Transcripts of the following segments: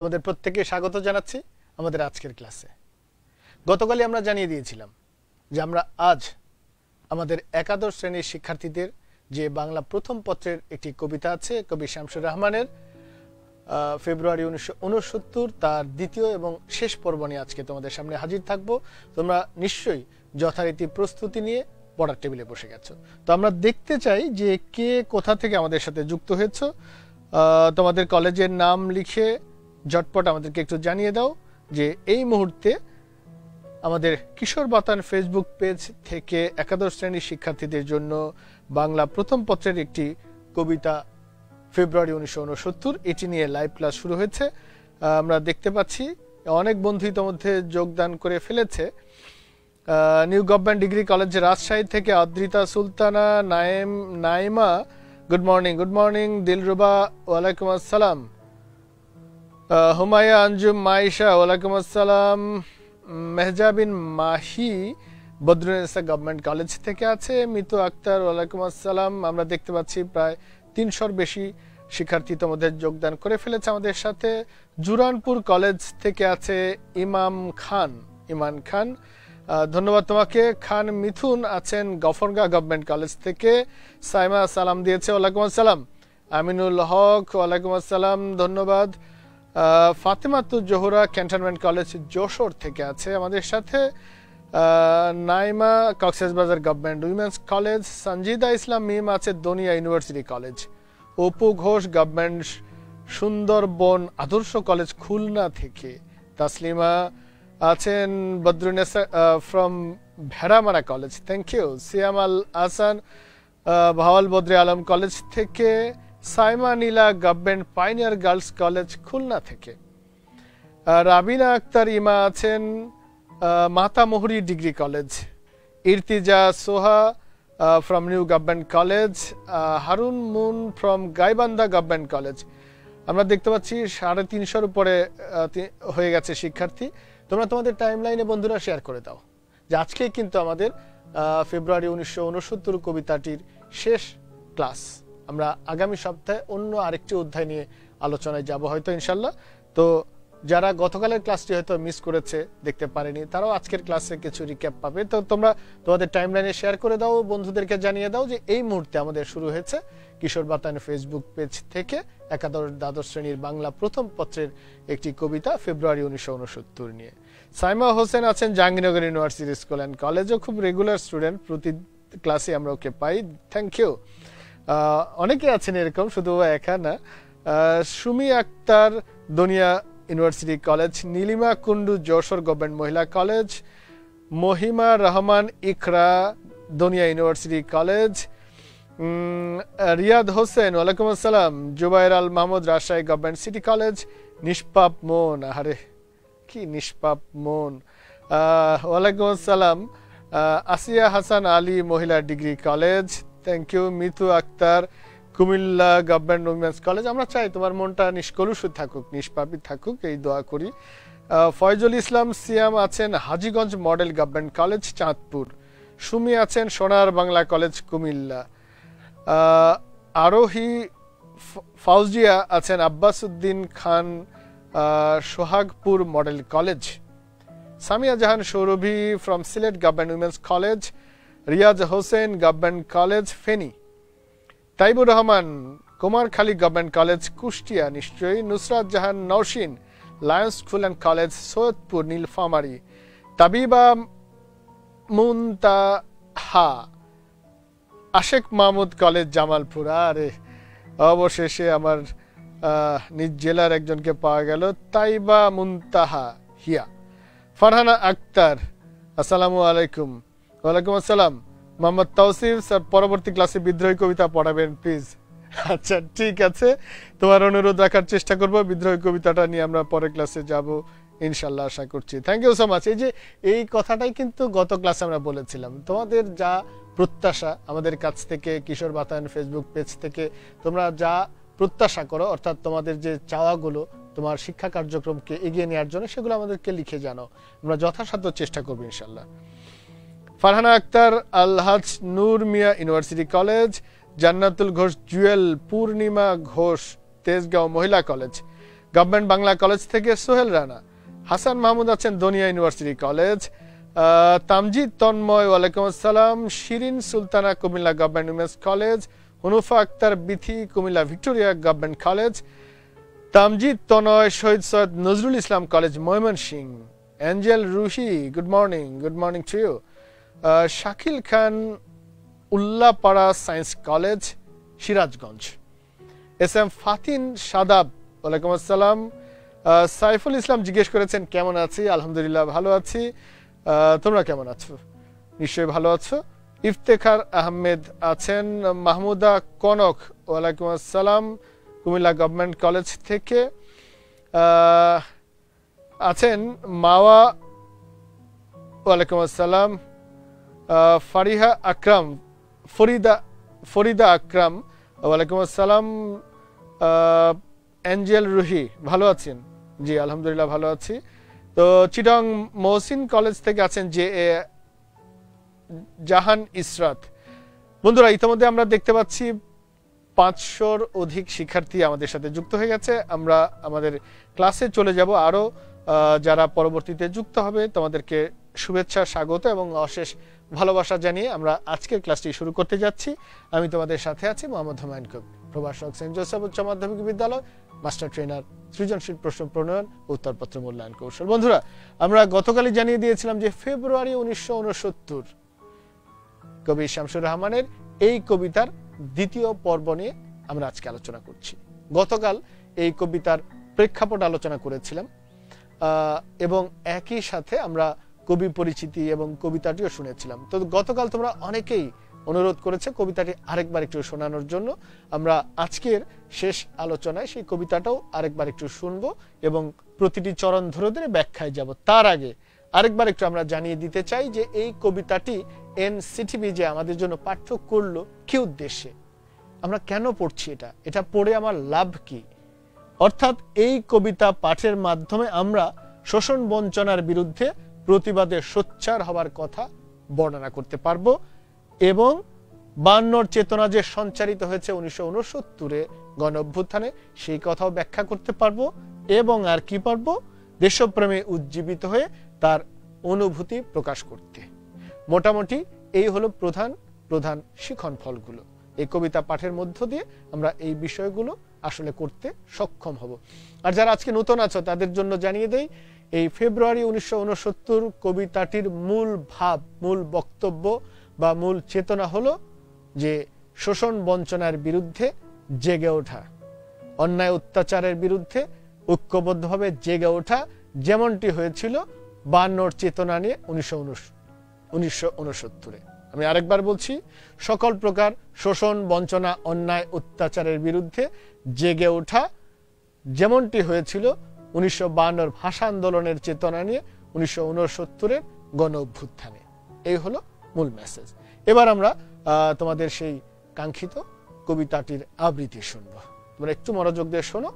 আমাদের প্রত্যেককে স্বাগত জানাচ্ছি আমাদের আজকের ক্লাসে। গতকালই আমরা জানিয়ে দিয়েছিলাম যে আমরা আজ আমাদের একাদশ শ্রেণীর শিক্ষার্থীদের যে বাংলা প্রথম পত্রের একটি কবিতা আছে কবি শামসুর রহমানের ফেব্রুয়ারি 1969 তার দ্বিতীয় এবং শেষ পর্ব নিয়ে আজকে তোমাদের সামনে হাজির থাকব। তোমরা নিশ্চয়ই যথারীতি প্রস্তুতি নিয়ে পড়ার টেবিলে বসে গেছো। তো আমরা দেখতে চাই যে কে কোথা থেকে আমাদের সাথে যুক্ত হয়েছো। তোমাদের কলেজের নাম লিখে ঝটপট আমাদেরকে একটু জানিয়ে দাও যে এই মুহূর্তে আমাদের কিশোর বাতান ফেসবুক পেজ থেকে একাদশ শ্রেণীর শিক্ষার্থীদের জন্য বাংলা প্রথম পত্রের একটি কবিতা ফেব্রুয়ারি 1969 এটি নিয়ে লাইভ ক্লাস শুরু হয়েছে। আমরা দেখতে পাচ্ছি অনেক বন্ধু ইতিমধ্যে যোগদান করে ফেলেছে। New government degree college Rajshahi থেকে অদ্রিতা সুলতানা, নাইমা গুড মর্নিং, দিলরুবা ওয়ালাইকুম আসসালাম, হুমায়া আঞ্জুম মাইশা ওয়ালাইকুম আসসালাম, মেহজাবিন মাহি বদরুন্নেসা গভর্নমেন্ট কলেজ থেকে আছে, মিতু আক্তার ওয়ালাইকুম আসসালাম। আমরা দেখতে পাচ্ছি প্রায় 300-র বেশি শিক্ষার্থী তোমাদের যোগদান করে ফেলেছে আমাদের সাথে। জুরানপুর কলেজ থেকে আছে ইমান খান, ধন্যবাদ তোমাকে। খান মিথুন আছেন গফরগাঁ গভর্নমেন্ট কলেজ থেকে। সাইমা সালাম দিয়েছে ওয়ালাইকুম আসসালাম। আমিনুল হক ওয়ালাইকুম আসসালাম, ধন্যবাদ। ফাতেমাতুজ জোহরা ক্যান্টনমেন্ট কলেজ যশোর থেকে আছে আমাদের সাথে। Naima Cox's Bazar government women's college. Sanjida Islam Mim আছে Donia university college. Apu Ghosh government Sundarban Adarsha college Khulna থেকে। তাসলিমা আছেন Badrunnesa from Bheramara college, thank you. Siam Al Ahsan Bhawal Badre Alam college থেকে। Saima Nila government pioneer girls college Khulna থেকে। রাবিনা আক্তার ইমা আছেন Matamuhuri degree college. Irtiza Soha from new government college. Harun moon from Gaibandha government college. আমরা দেখতে পাচ্ছি 350-র উপরে হয়ে গেছে শিক্ষার্থী। তোমরা তোমাদের টাইম লাইনে বন্ধুরা শেয়ার করে দাও যে আজকেই কিন্তু আমাদের ফেব্রুয়ারি 1969 কবিতাটির শেষ ক্লাস। আমরা আগামী সপ্তাহে অন্য আরেকটি অধ্যায় নিয়ে আলোচনায় যাব হয়তো ইনশাল্লাহ। তো যারা গতকালের ক্লাসটি হয়তো মিস করেছে, দেখতে পারেনি, তারাও আজকের ক্লাসে কিছু রিক্যাপ পাবে। তো তোমরা তোমাদের টাইমলাইনে শেয়ার করে দাও, বন্ধুদেরকে জানিয়ে দাও যে এই মুহূর্তে আমাদের শুরু হয়েছে কিশোর বাতান ফেসবুক পেজ থেকে দ্বাদশ শ্রেণীর বাংলা প্রথম পত্রের একটি কবিতা ফেব্রুয়ারি 1969 নিয়ে। সাইমা হোসেন আছেন জাহাঙ্গীরনগর ইউনিভার্সিটি স্কুল অ্যান্ড কলেজও খুব রেগুলার স্টুডেন্ট, প্রতি ক্লাসে আমরা ওকে পাই, থ্যাংক ইউ। অনেকে আছেন এরকম, শুধু একা না। Sumi Akter Donia university college. Nilima Kundu Jessore government মহিলা college. Mahima Rahman Iqra Donia university college. Riyad Hossain ওয়ালাইকুম আসসালাম। Zubair Al Mahmud Rajshahi government city college. নিষ্পাপ মন, আরে কি নিষ্পাপ মন, ওয়ালাইকুম আসসালাম। আসিয়া হাসান আলী মহিলা degree college, thank you. Mitu Akter Comilla government women's college. আমরা চাই তোমার মনটা নিষ্কলুষ থাকুক, নিষ্পাপী থাকুক, এই দোয়া করি। ফয়জুল ইসলাম সিয়াম আছেন Hajiganj model government college Chandpur. Sumi আছেন সোনার বাংলা কলেজ কুমিল্লা। আরোহী ফাউজিয়া আছেন Abbas Uddin Khan Sohagpur model college. Samia Jahan Sourovi from Sylhet government women's college. Riaz Hossain government college Feni. Taibur Rahman Kumarkhali government college Kushtia নিশ্চয়ই। Nusrat Jahan Naushin lions school and college Saidpur Nilphamari. Tabiba Muntaha Ashek Mahmud college Jamalpur. আরে অবশেষে আমার নিজ জেলার একজনকে পাওয়া গেল, তাইবা মুনতাহা হিয়া। ফারহানা আক্তার আসসালামু আলাইকুম। ওয়ালাইকুম আসসালাম। মোহাম্মদ তৌসিফ স্যার পরবর্তী ক্লাসে বিদ্রোহী কবিতা পড়াবেন প্লিজ। আচ্ছা ঠিক আছে, তোমার অনুরোধ রাখার চেষ্টা করব। বিদ্রোহী কবিতাটা নিয়ে আমরা পরের ক্লাসে যাব ইনশাল্লাহ, আশা করছি। Thank you so much. এই কথাটাই কিন্তু গত ক্লাসে আমরা বলেছিলাম, তোমাদের যা প্রত্যাশা আমাদের কাছ থেকে কিশোর বাতায়ন ফেসবুক পেজ থেকে তোমরা যা প্রত্যাশা করো, অর্থাৎ তোমাদের যে চাওয়াগুলো তোমার শিক্ষা কার্যক্রমকে এগিয়ে নেওয়ার জন্য, সেগুলো আমাদেরকে লিখে জানাও, আমরা যথাসাধ্য চেষ্টা করবো ইনশাল্লাহ। ফারহানা আক্তার আলহাজ নূর মিয়া ইউনিভার্সিটি কলেজ। জান্নাতুল ঘোষ জুয়েল, পূর্ণিমা ঘোষ তেজগাঁও মহিলা কলেজ। গভর্নমেন্ট বাংলা কলেজ থেকে সোহেল রানা। হাসান মাহমুদ আছেন দনিয়া ইউনিভার্সিটি কলেজ। তামজিদ তন্ময় ওয়ালাইকুম আসসালাম। Shirin Sultana Comilla government women's college. Hunufa Akter Bithi Comilla Victoria government college. Tamjid Tonoy Shahid Syed Nazrul Islam college Mymensingh. Angel Ruhi good morning to you. Shakil Khan Ullapara science college Sirajganj. S M Fatin Sadab ওয়ালাইকুম আসসালাম। সাইফুল ইসলাম জিজ্ঞেস করেছেন কেমন আছি, আলহামদুলিল্লাহ ভালো আছি, তোমরা কেমন আছো? নিশ্চয়ই ভালো আছো। ইফতেখার আহমেদ আছেন। মাহমুদা কনক ওয়ালাইকুম আসসালাম কুমিল্লা গভর্নমেন্ট কলেজ থেকে আছেন। মাওয়া ওয়ালাইকুম আসসালাম। ফারিহা আকরাম ফরিদা আকরাম ওয়ালাইকুম আসসালাম। অ্যাঞ্জেল রুহি ভালো আছেন? জি আলহামদুলিল্লাহ ভালো আছি। তো চিটং মহসিন কলেজ থেকে আছেন যে জাহান ইসরাত। বন্ধুরা ইতিমধ্যে আমরা দেখতে পাচ্ছি 500-র অধিক শিক্ষার্থী আমাদের সাথে যুক্ত হয়ে গেছে। আমরা আমাদের ক্লাসে চলে যাব। আরো যারা পরবর্তীতে যুক্ত হবে তোমাদেরকে শুভেচ্ছা, স্বাগত এবং অশেষ ভালোবাসা জানিয়ে আমরা আজকের ক্লাসটি শুরু করতে যাচ্ছি। আমি তোমাদের সাথে আছি মোহাম্মদ হুমায়ুন কবির, প্রভাষক সেন্ট জোসেফ উচ্চ মাধ্যমিক বিদ্যালয়, মাস্টার ট্রেনার, সৃজনশীল প্রশ্ন প্রণয়ন, উত্তরপত্র মূল্যায়ন কৌশল। বন্ধুরা আমরা গতকালই জানিয়ে দিয়েছিলাম যে ফেব্রুয়ারি 1969 কবি শামসুর রহমানের এই কবিতার দ্বিতীয় পর্ব নিয়ে আমরা আজকে আলোচনা করছি। গতকাল এই কবিতার প্রেক্ষাপট আলোচনা করেছিলাম এবং একই সাথে আমরা কবি পরিচিতি এবং কবিতাটিও শুনেছিলাম। তো গতকাল তোমরা অনেকেই অনুরোধ করেছে কবিতাটি আরেকবার একটু শোনানোর জন্য। আমরা আজকের শেষ আলোচনায় সেই কবিতাটাও আরেকবার একটু শুনবো এবং প্রতিটি চরণ ধরে ধরে ব্যাখ্যায় যাব। তার আগে আরেকবার একটু আমরা জানিয়ে দিতে চাই যে এই কবিতাটি এনসিটিভি যে আমাদের জন্য পাঠ্য করলো কি উদ্দেশ্যে, আমরা কেন পড়ছি, এটা পড়ে আমার লাভ কি। অর্থাৎ এই কবিতা পাঠের মাধ্যমে আমরা শোষণ বঞ্চনার বিরুদ্ধে প্রতিবাদে সোচ্চার হওয়ার কথা বর্ণনা করতে পারবো এবং 52-র চেতনা যে সঞ্চারিত হয়েছে 1969-এ গণ অভ্যুত্থানে সেই কথাও ব্যাখ্যা করতে পারবো এবং আর কি পারবো, দেশপ্রেমে উজ্জীবিত হয়ে তার অনুভূতি প্রকাশ করতে। মোটামুটি এই হলো প্রধান শিখন ফলগুলো। এই কবিতা পাঠের মধ্য দিয়ে আমরা এই বিষয়গুলো আসলে করতে সক্ষম হব। আর যারা আজকে নতুন আছো তাদের জন্য জানিয়ে দেই, এই ফেব্রুয়ারি 1969 কবিতাটির মূল ভাব, মূল বক্তব্য বা মূল চেতনা হলো যে শোষণ বঞ্চনার বিরুদ্ধে জেগে ওঠা, অন্যায় অত্যাচারের বিরুদ্ধে ঐক্যবদ্ধভাবে জেগে ওঠা, যেমনটি হয়েছিল 52-র চেতনা নিয়ে 1969-এ। আমি আরেকবার বলছি, সকল প্রকার শোষণ বঞ্চনা অন্যায় অত্যাচারের বিরুদ্ধে জেগে ওঠা যেমনটি হয়েছিল 1952-র ভাষা আন্দোলনের চেতনা নিয়ে 1969-এর গণ অভ্যুত্থানে। এই হলো মূল মেসেজ। এবার আমরা তোমাদের সেই কাঙ্ক্ষিত কবিতাটির আবৃত্তি শুনবো। তোমরা একটু মনোযোগ দিয়ে শোনো,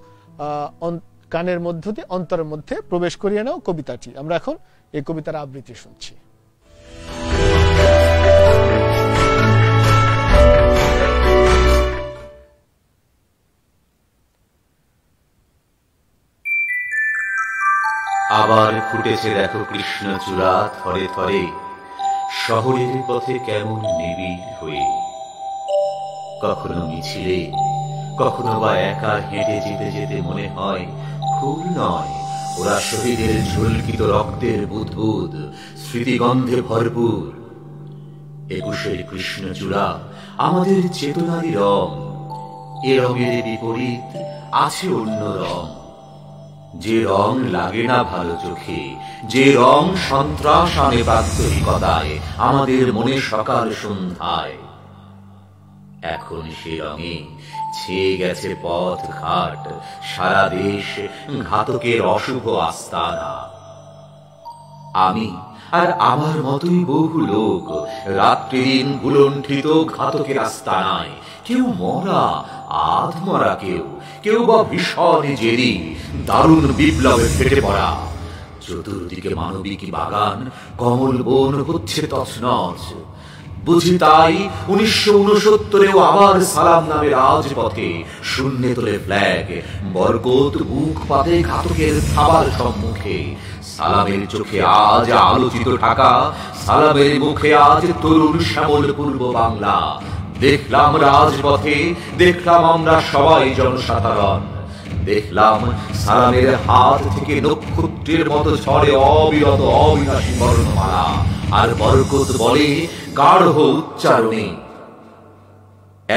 কানের মধ্য দিয়ে অন্তরের মধ্যে প্রবেশ করিয়ে নাও কবিতাটি। আমরা এখন এই কবিতার আবৃত্তি শুনছি। আবার ফুটেছে দেখো কৃষ্ণচূড়া থরে থরে, শহরের পথে কেমন নিবিড় হয়ে। কখনো মিছিলে, কখনো বা একা হেঁটে যেতে যেতে মনে হয় ফুল নয়, ওরা শহীদের ঝুলকিত রক্তের বুদবুদ, স্মৃতিগন্ধে ভরপুর। 21-এর কৃষ্ণচূড়া আমাদের চেতনারই রং, এ রঙের বিপরীত আছে অন্য রং। যে রং লাগে না ভালো চোখে, যে রং সন্ত্রাস আনে প্রাত্যহিকতায় আমাদের মনে সকাল সন্ধ্যায়, এখন সে রঙে ছেয়ে গেছে পথ ঘাট, সারা দেশ ঘাতকের অশুভ আস্তানা। আমি আর আমার মতোই বহু লোক রাত্রিদিন গুলণ্ঠিত ঘাতকের আস্তানায়, কেউ মরা আধ মরা, কেউ বা ভীষণ জেদি দারুণ বিপ্লবে ফেটে পড়া। চতুর্দিকে মানবিক বাগান, কমল বন হচ্ছে তছনছ, বুঝি তাই 1969-এও আবার সালাম নামে রাজপথে শূন্যে তোলে ফ্ল্যাগ, বরকত বুক পাতে ঘাতকের থাবার সম্মুখে। সালামের চোখে আজ আলোচিত ঢাকা, সালামের মুখে আজ তরুণ শ্যামল পূর্ব বাংলা। দেখলাম রাজপথে, দেখলাম আমরা সবাই জনসাধারণ, দেখলাম সালামের হাত থেকে নক্ষত্রের মতো ঝরে অবিরত অবিনাশী বর্ণমালা। আর বরকত বলে গাঢ় উচ্চারণে,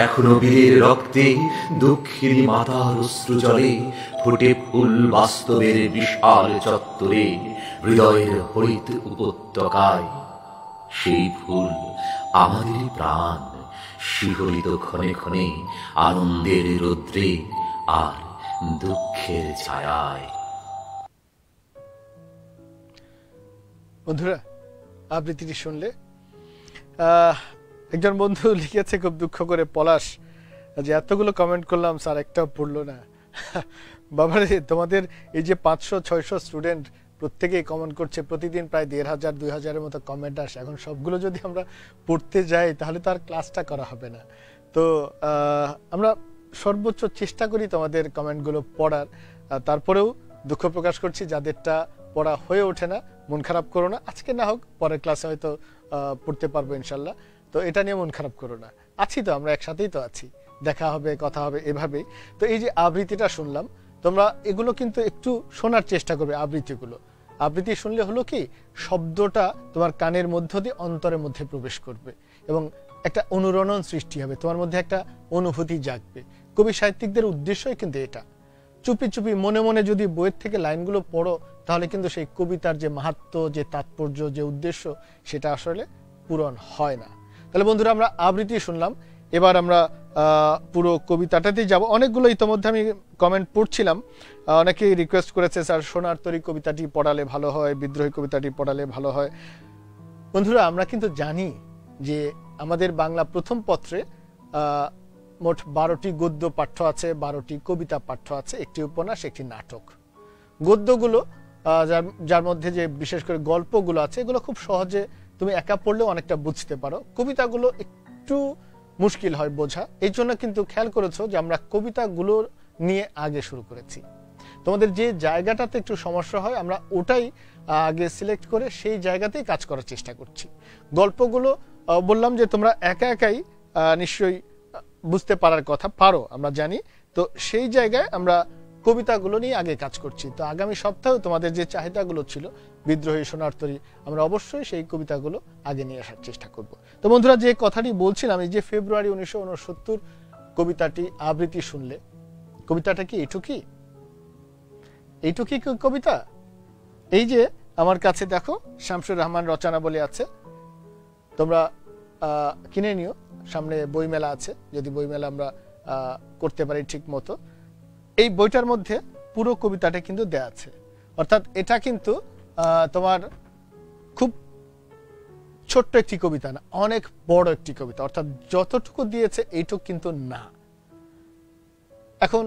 এখনো বীরের রক্তে দুঃখিনী মাতার অশ্রু জলে, ফুটে ফুল বাস্তবের বিশাল চত্বরে, হৃদয়ের হরিত উপত্যকায়। সেই ফুল আমাদের প্রাণ, শিহরিত ক্ষণে ক্ষণে আনন্দের রৌদ্রে আর দুঃখের ছায়ায়। বন্ধুরা, আবৃত্তিটি শুনলে একজন বন্ধু লিখেছে খুব দুঃখ করে, পলাশ, যে এতগুলো কমেন্ট করলাম স্যার একটাও পড়লো না। বাবারে, তোমাদের এই যে 500-600 স্টুডেন্ট প্রত্যেকেই কমেন্ট করছে, প্রতিদিন প্রায় 1500-2000-এর মতো কমেন্ট আসে। এখন সবগুলো যদি আমরা পড়তে যাই তাহলে তো আর ক্লাসটা করা হবে না। তো আমরা সর্বোচ্চ চেষ্টা করি তোমাদের কমেন্টগুলো পড়ার। তারপরেও দুঃখ প্রকাশ করছি যাদেরটা পড়া হয়ে ওঠে না, মন খারাপ করো না। আজকে না হোক পরের ক্লাসে হয়তো পড়তে পারবো ইনশাল্লাহ। তো এটা নিয়ে মন খারাপ করো না, আছি তো, আমরা একসাথেই তো আছি, দেখা হবে, কথা হবে, এভাবেই। তো এই যে আবৃত্তিটা শুনলাম, তোমরা এগুলো কিন্তু একটু শোনার চেষ্টা করবে। আবৃত্তি শুনলে হলো কি, শব্দটা তোমার কানের মধ্য দিয়ে অন্তরের মধ্যে প্রবেশ করবে এবং একটা অনুরণন সৃষ্টি হবে, তোমার মধ্যে একটা অনুভূতি জাগবে। কবি সাহিত্যিকদের উদ্দেশ্যই কিন্তু এটা। চুপি চুপি মনে মনে যদি বইয়ের থেকে লাইনগুলো পড়ো, তাহলে কিন্তু সেই কবিতার যে মাহাত্ম্য, যে তাৎপর্য, যে উদ্দেশ্য, সেটা আসলে পূরণ হয় না। তাহলে বন্ধুরা, আমরা আবৃত্তি শুনলাম, এবার আমরা পুরো কবিতাটাতেই যাব। অনেকগুলো ইতোমধ্যে আমি কমেন্ট পড়ছিলাম, অনেকেই রিকোয়েস্ট করেছে স্যার সোনার তরী কবিতাটি পড়ালে ভালো হয়, বিদ্রোহী কবিতাটি পড়ালে ভালো হয়। বন্ধুরা, আমরা কিন্তু জানি যে আমাদের বাংলা প্রথম পত্রে মোট 12টি গদ্য পাঠ্য আছে, 12টি কবিতা পাঠ্য আছে, একটি উপন্যাস, একটি নাটক। গদ্যগুলো যার মধ্যে যে বিশেষ করে গল্পগুলো আছে, এগুলো খুব সহজে তুমি একা পড়লেও অনেকটা বুঝতে পারো। কবিতাগুলো একটু মুশকিল হয় বোঝা, এই জন্য কিন্তু খেয়াল করেছো যে আমরা কবিতাগুলো নিয়ে আগে শুরু করেছি। তোমাদের যে জায়গাটাতে একটু সমস্যা হয়, আমরা ওটাই আগে সিলেক্ট করে সেই জায়গাতেই কাজ করার চেষ্টা করছি। গল্পগুলো বললাম যে তোমরা একা একাই নিশ্চয়ই বুঝতে পারার কথা, পারো, আমরা জানি। তো সেই জায়গায় আমরা কবিতাগুলো নিয়ে আগে কাজ করছি। তো আগামী সপ্তাহে তোমাদের যে চাহিদাগুলো ছিল, বিদ্রোহী, সোনার তরী, আমরা অবশ্যই সেই কবিতাগুলো আগে নিয়ে আসার চেষ্টা করব। তো বন্ধুরা, যে কথাটি বলছিলাম, এই যে ফেব্রুয়ারি 1969 কবিতাটি আবৃত্তি শুনলে, কবিতাটা কি এইটুকি কবিতা? এই যে আমার কাছে দেখো, শামসুর রহমান রচনাবলী আছে, তোমরা কিনে নিও, সামনে বইমেলা আছে, যদি বইমেলা আমরা করতে পারি ঠিক মতো। এই বইটার মধ্যে পুরো কবিতাটা কিন্তু দেয়া আছে, অর্থাৎ এটা কিন্তু তোমার খুব ছোট্ট একটি কবিতা না, অনেক বড় একটি কবিতা, অর্থাৎ যতটুকু দিয়েছে এইটুকু কিন্তু না। এখন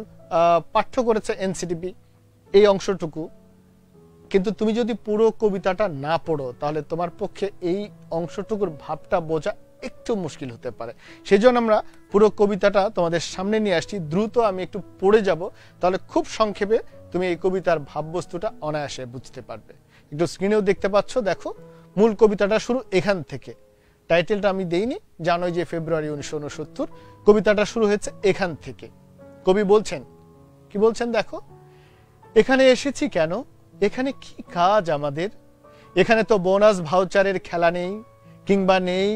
পাঠ্য করেছে এনসিটিবি এই অংশটুকু, কিন্তু তুমি যদি পুরো কবিতাটা না পড়ো, তাহলে তোমার পক্ষে এই অংশটুকুর ভাবটা বোঝা একটু মুশকিল হতে পারে। সেই জন্য আমরা পুরো কবিতাটা তোমাদের সামনে নিয়ে আসছি। দ্রুত আমি একটু পড়ে যাব, তাহলে খুব সংক্ষেপে তুমি এই কবিতার ভাববস্তুটা অনায়াসে বুঝতে পারবে। একটু স্ক্রিনেও দেখতে পাচ্ছ, দেখো মূল কবিতাটা শুরু এখান থেকে। টাইটেলটা আমি দেইনি, জানোই যে ফেব্রুয়ারি 1969, কবিতাটা শুরু হয়েছে এখান থেকে। কবি বলছেন, কি বলছেন দেখো, এখানে এসেছি কেন, এখানে কি কাজ আমাদের, এখানে তো বোনাস ভাউচারের খেলা নেই, কিংবা নেই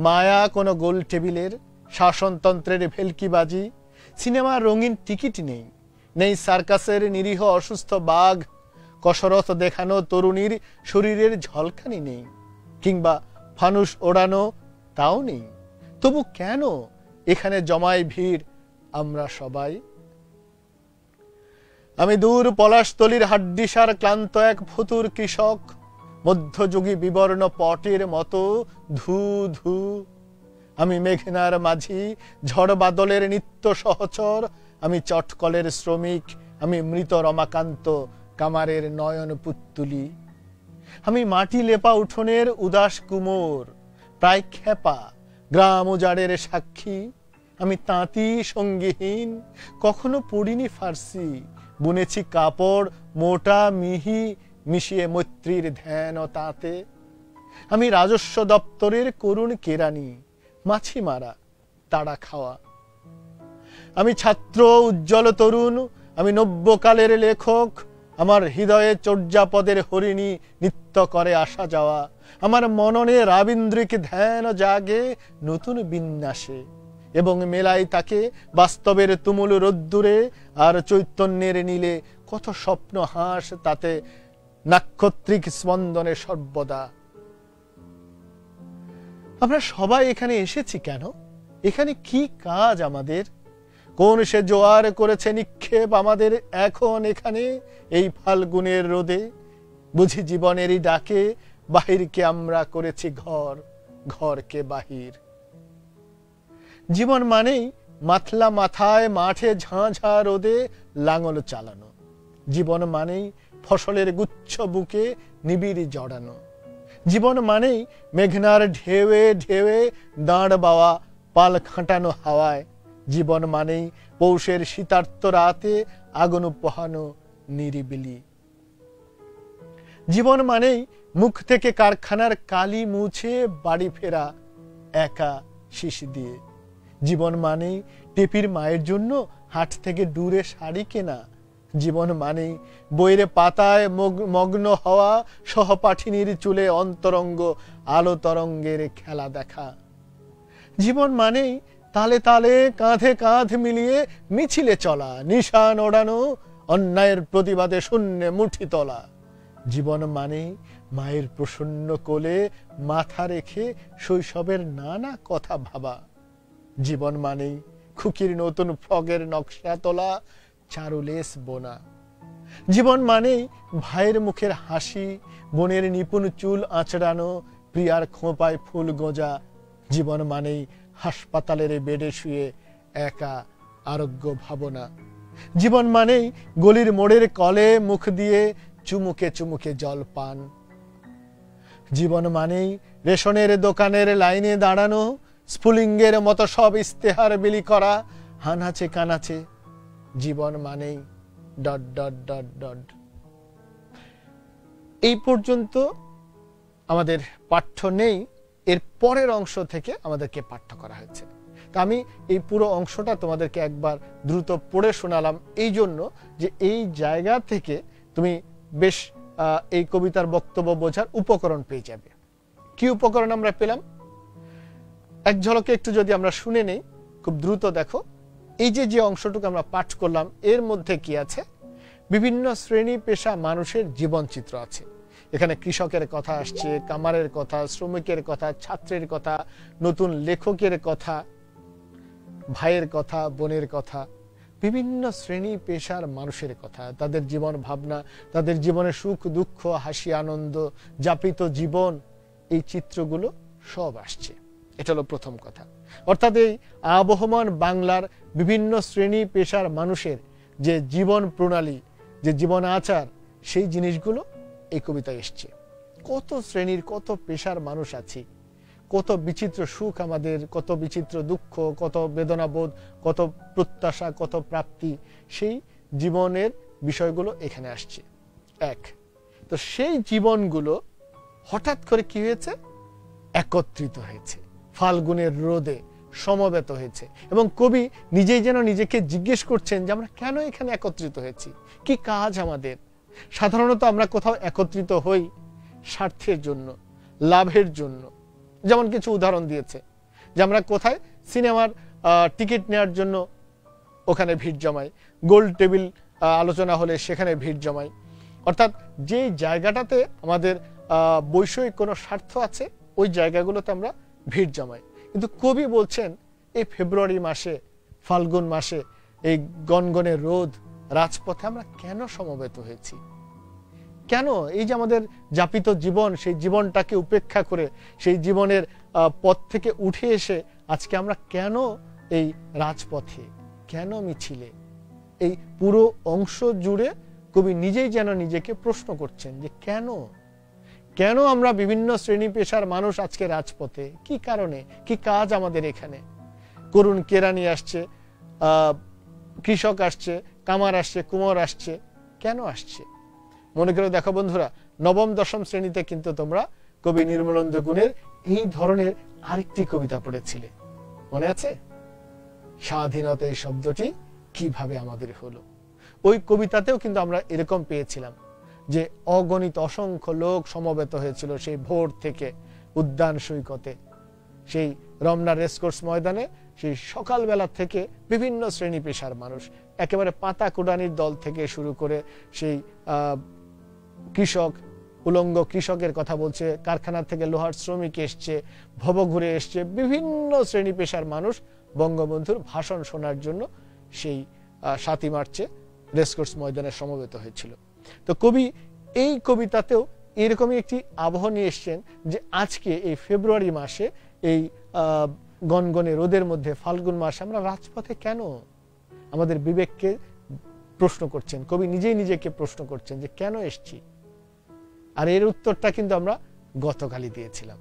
মায়া কোনো গোল টেবিলের, শাসনতন্ত্রের ভেলকিবাজি, সিনেমার রঙিন টিকিট নেই, নেই সার্কাসের নিরীহ অসুস্থ বাঘ, কসরত দেখানো তরুণীর শরীরের ঝলকানি নেই, কিংবা ফানুস ওড়ানো তাও নেই। তবু কেন এখানে জমায় ভিড় আমরা সবাই? আমি দূর পলাশতলির হাড্ডিসার ক্লান্ত এক ফতুর কৃষক, মধ্যযুগী বিবর্ণ পটের মতো ধু ধু। আমি মেঘনার মাঝি, ঝড় বাদলের নিত্য সহচর, আমি চটকলের শ্রমিক, আমি মৃত রমাকান্ত কামারের নয়ন পুত্তুলি। আমি মাটি লেপা উঠোনের উদাস কুমোর, প্রায় খেপা, গ্রাম উজাড়ের সাক্ষী, আমি তাঁতি সঙ্গীহীন, কখনো পড়িনি ফার্সি, বুনেছি কাপড় মোটা মিহি, মিশিয়ে মৈত্রীর ধ্যান ও তাঁতে। আমি রাজস্ব দপ্তরের করুণ কেরানি, মাছি মারা তাড়া খাওয়া। আমি ছাত্র উজ্জ্বল তরুণ, আমি নব্যকালের লেখক, আমার হৃদয়ে চর্যাপদের হরিণী নিত্য করে আসা যাওয়া। আমার মননে রাবীন্দ্রিক ধ্যান জাগে নতুন বিন্যাসে, এবং মেলাই তাকে বাস্তবের তুমুল রোদ্দুরে আর চৈতন্যের নীলে। কত স্বপ্ন হাস তাতে নাক্ষত্রিক স্পন্দনে সর্বদা। আমরা সবাই এখানে এসেছি কেন? এখানে কি কাজ আমাদের? কোন সে জোয়ার করেছে নিক্ষেপ আমাদের এখন এখানে এই ফাল্গুনের রোদে? বুঝি জীবনেরই ডাকে বাহিরকে আমরা করেছি ঘর, ঘরকে বাহির। জীবন মানেই মাথলা মাথায় মাঠে ঝাঁঝা রোদে লাঙল চালানো। জীবন মানেই ফসলের গুচ্ছ বুকে নিবিড় জড়ানো। জীবন মানেই মেঘনার ঢেউয়ে ঢেউয়ে দাঁড় বাওয়া পাল খাটানো হাওয়ায়। জীবন মানেই পৌষের শীতার্ত রাতে আগুন পোহানো নিরিবিলি। জীবন মানেই মুখ থেকে কারখানার কালি মুছে বাড়ি ফেরা একা শিশি দিয়ে। জীবন মানেই টেপির মায়ের জন্য হাট থেকে দূরে শাড়ি কেনা। জীবন মানেই বইয়ের পাতায় মগ্ন হওয়া সহপাঠিনীর চুলে অন্তরঙ্গ আলো তরঙ্গের খেলা দেখা। জীবন মানেই তালে তালে কাঁধে কাঁধ মিলিয়ে মিছিলে চলা, নিশান ওড়ানো, অন্যায়ের প্রতিবাদে শূন্যে মুঠি তোলা। জীবন মানেই মায়ের প্রসন্ন কোলে মাথা রেখে শৈশবের নানা কথা ভাবা। জীবন মানেই খুকির নতুন ফ্রকের নকশা তোলা, চারুলেস বোনা। জীবন মানেই ভাইয়ের মুখের হাসি, বোনের নিপুণ চুল আঁচড়ানো, প্রিয়ার খোঁপায় ফুল গোঁজা। জীবন মানেই হাসপাতালের বেডে শুয়ে একা আরোগ্য ভাবনা। জীবন মানেই গলির মোড়ের কলে মুখ দিয়ে চুমুকে চুমুকে জল পান। জীবন মানেই রেশনের দোকানের লাইনে দাঁড়ানো, স্ফুলিঙ্গের মতো সব ইস্তেহার বিলি করা, হানাচে কানাচে। জীবন মানেই ডট ডট ডট ডট। এই পর্যন্ত আমাদের পাঠ্য নেই, এর পরের অংশ থেকে আমাদেরকে পাঠ্য করা হয়েছে। তা আমি এই পুরো অংশটা তোমাদেরকে একবার দ্রুত পড়ে শোনালাম এই জন্য যে এই জায়গা থেকে তুমি বেশ এই কবিতার বক্তব্য বোঝার উপকরণ পেয়ে যাবে। কি উপকরণ আমরা পেলাম এক ঝলকে একটু যদি আমরা শুনে নেই, খুব দ্রুত দেখো। এই যে অংশটুকু আমরা পাঠ করলাম এর মধ্যে কি আছে? বিভিন্ন শ্রেণী পেশা মানুষের জীবন চিত্র আছে। এখানে কৃষকের কথা আসছে, কামারের কথা, শ্রমিকের কথা, ছাত্রের কথা, নতুন লেখকের কথা, ভাইয়ের কথা, বোনের কথা, বিভিন্ন শ্রেণী পেশার মানুষের কথা, তাদের জীবন ভাবনা, তাদের জীবনের সুখ দুঃখ, হাসি আনন্দ, যাপিত জীবন, এই চিত্রগুলো সব আসছে। এটা হলো প্রথম কথা। অর্থাৎ এই আবহমান বাংলার বিভিন্ন শ্রেণী পেশার মানুষের যে জীবন প্রণালী, যে জীবন আচার, সেই জিনিসগুলো এই কবিতায় এসছে। কত শ্রেণীর কত পেশার মানুষ আছি, কত বিচিত্র সুখ আমাদের, কত বিচিত্র দুঃখ, কত বেদনাবোধ, কত প্রত্যাশা, কত প্রাপ্তি, সেই জীবনের বিষয়গুলো এখানে আসছে। এক তো সেই জীবনগুলো হঠাৎ করে কি হয়েছে? একত্রিত হয়েছে, ফাল্গুনের রোদে সমবেত হয়েছে। এবং কবি নিজেই যেন নিজেকে জিজ্ঞেস করছেন যে আমরা কেন এখানে একত্রিত হয়েছি, কি কাজ আমাদের। সাধারণত আমরা কোথাও একত্রিত হই স্বার্থের জন্য, লাভের জন্য। যেমন কিছু উদাহরণ দিয়েছে যে আমরা কোথায় সিনেমার টিকিট নেওয়ার জন্য ওখানে ভিড় জমাই, গোল টেবিল আলোচনা হলে সেখানে ভিড় জমাই। অর্থাৎ যে জায়গাটাতে আমাদের বৈষয়িক কোনো স্বার্থ আছে ওই জায়গাগুলোতে আমরা ভিড় জমাই। কিন্তু কবি বলছেন এই ফেব্রুয়ারি মাসে, ফাল্গুন মাসে, এই গনগনে রোদ, রাজপথে আমরা কেন সমবেত হয়েছি? কেন এই যে আমাদের যাপিত জীবন, সেই জীবনটাকে উপেক্ষা করে, সেই জীবনের পথ থেকে উঠে এসে আজকে আমরা কেন এই রাজপথে, কেন মিছিলে? এই পুরো অংশ জুড়ে কবি নিজেই যেন নিজেকে প্রশ্ন করছেন যে কেন কেন আমরা বিভিন্ন শ্রেণী পেশার মানুষ আজকে রাজপথে, কি কারণে, কি কাজ আমাদের এখানে? করুন কেরানি আসছে, কৃষক আসছে, কামার আসছে, কুমার আসছে, কেন আসছে? মনে করে দেখো বন্ধুরা, নবম দশম শ্রেণীতে কিন্তু তোমরা কবি নির্মলেন্দু গুণের এই ধরনের আরেকটি কবিতা পড়েছিলে, মনে আছে? স্বাধীনতা এই শব্দটি কিভাবে আমাদের হলো। ওই কবিতাতেও কিন্তু আমরা এরকম পেয়েছিলাম যে অগণিত অসংখ্য লোক সমবেত হয়েছিল সেই ভোর থেকে উদ্যান সৈকতে, সেই রমনা রেসকোর্স ময়দানে, সেই সকালবেলা থেকে বিভিন্ন শ্রেণী পেশার মানুষ, একেবারে পাতা কুড়ানির দল থেকে শুরু করে সেই কৃষক, উলঙ্গ কৃষকের কথা বলছে, কারখানা থেকে লোহার শ্রমিক এসছে, ভবঘুরে এসছে, বিভিন্ন শ্রেণী পেশার মানুষ বঙ্গবন্ধুর ভাষণ শোনার জন্য সেই ৭ই মার্চে রেসকোর্স ময়দানে সমবেত হয়েছিল। তো কবি এই কবিতাতেও এরকমই একটি আবহ নিয়ে এসছেন যে আজকে এই ফেব্রুয়ারি মাসে, এই গনগনে রোদের মধ্যে, ফাল্গুন মাসে আমরা রাজপথে কেন? আমাদের বিবেককে প্রশ্ন করছেন কবি, নিজেই নিজেকে প্রশ্ন করছেন যে কেন এসছি। আর এর উত্তরটা কিন্তু আমরা গতকালই দিয়েছিলাম।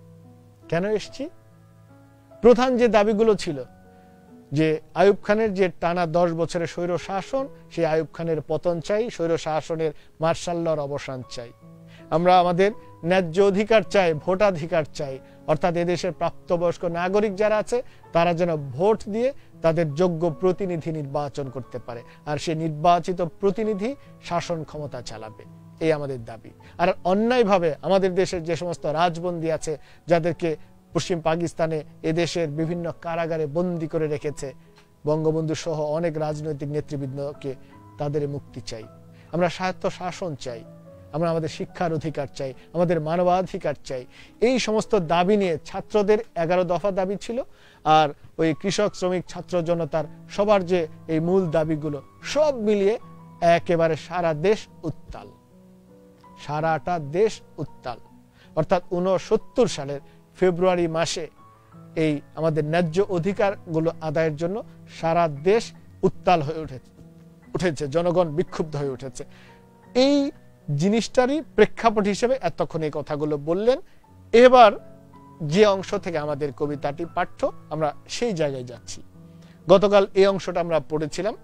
কেন এসছি? প্রধান যে দাবিগুলো ছিল যে আইয়ুব খানের যে টানা 10 বছরের স্বৈর শাসন, সেই আইয়ুব খানের পতন চাই, স্বৈর শাসনের মার্শাল লর অবসান চাই। আমরা আমাদের ন্যায্য অধিকার চাই, ভোটাধিকার চাই, অর্থাৎ এদেশের প্রাপ্তবয়স্ক নাগরিক যারা আছে তারা যেন ভোট দিয়ে তাদের যোগ্য প্রতিনিধি নির্বাচন করতে পারে, আর সেই নির্বাচিত প্রতিনিধি শাসন ক্ষমতা চালাবে, এই আমাদের দাবি। আর অন্যায়ভাবে আমাদের দেশের যে সমস্ত রাজবন্দী আছে, যাদেরকে পশ্চিম পাকিস্তানে এদেশের বিভিন্ন কারাগারে বন্দী করে রেখেছে, বঙ্গবন্ধু সহ অনেক রাজনৈতিক নেতৃবৃন্দকে, তাদের মুক্তি চাই। আমরা স্বায়ত্ত শাসন চাই, আমরা আমাদের শিক্ষার অধিকার চাই, আমাদের মানবাধিকার চাই। এই সমস্ত দাবি নিয়ে ছাত্রদের 11 দফা দাবি ছিল, আর ওই কৃষক, শ্রমিক, ছাত্র জনতার সবার যে এই মূল দাবিগুলো, সব মিলিয়ে একেবারে সারা দেশ উত্তাল, সারাটা দেশ উত্তাল। অর্থাৎ 69 সালের ফেব্রুয়ারি মাসে এই আমাদের ন্যায্য অধিকারগুলো আদায়ের জন্য সারা দেশ উত্তাল হয়ে উঠেছে, জনগণ বিক্ষুব্ধ হয়ে উঠেছে। এই জিনিসটারই প্রেক্ষাপট হিসেবে এতক্ষণ এই কথাগুলো বললেন। এবার যে অংশ থেকে আমাদের কবিতাটি পাঠ্য, আমরা সেই জায়গায় যাচ্ছি। গতকাল এই অংশটা আমরা পড়েছিলাম,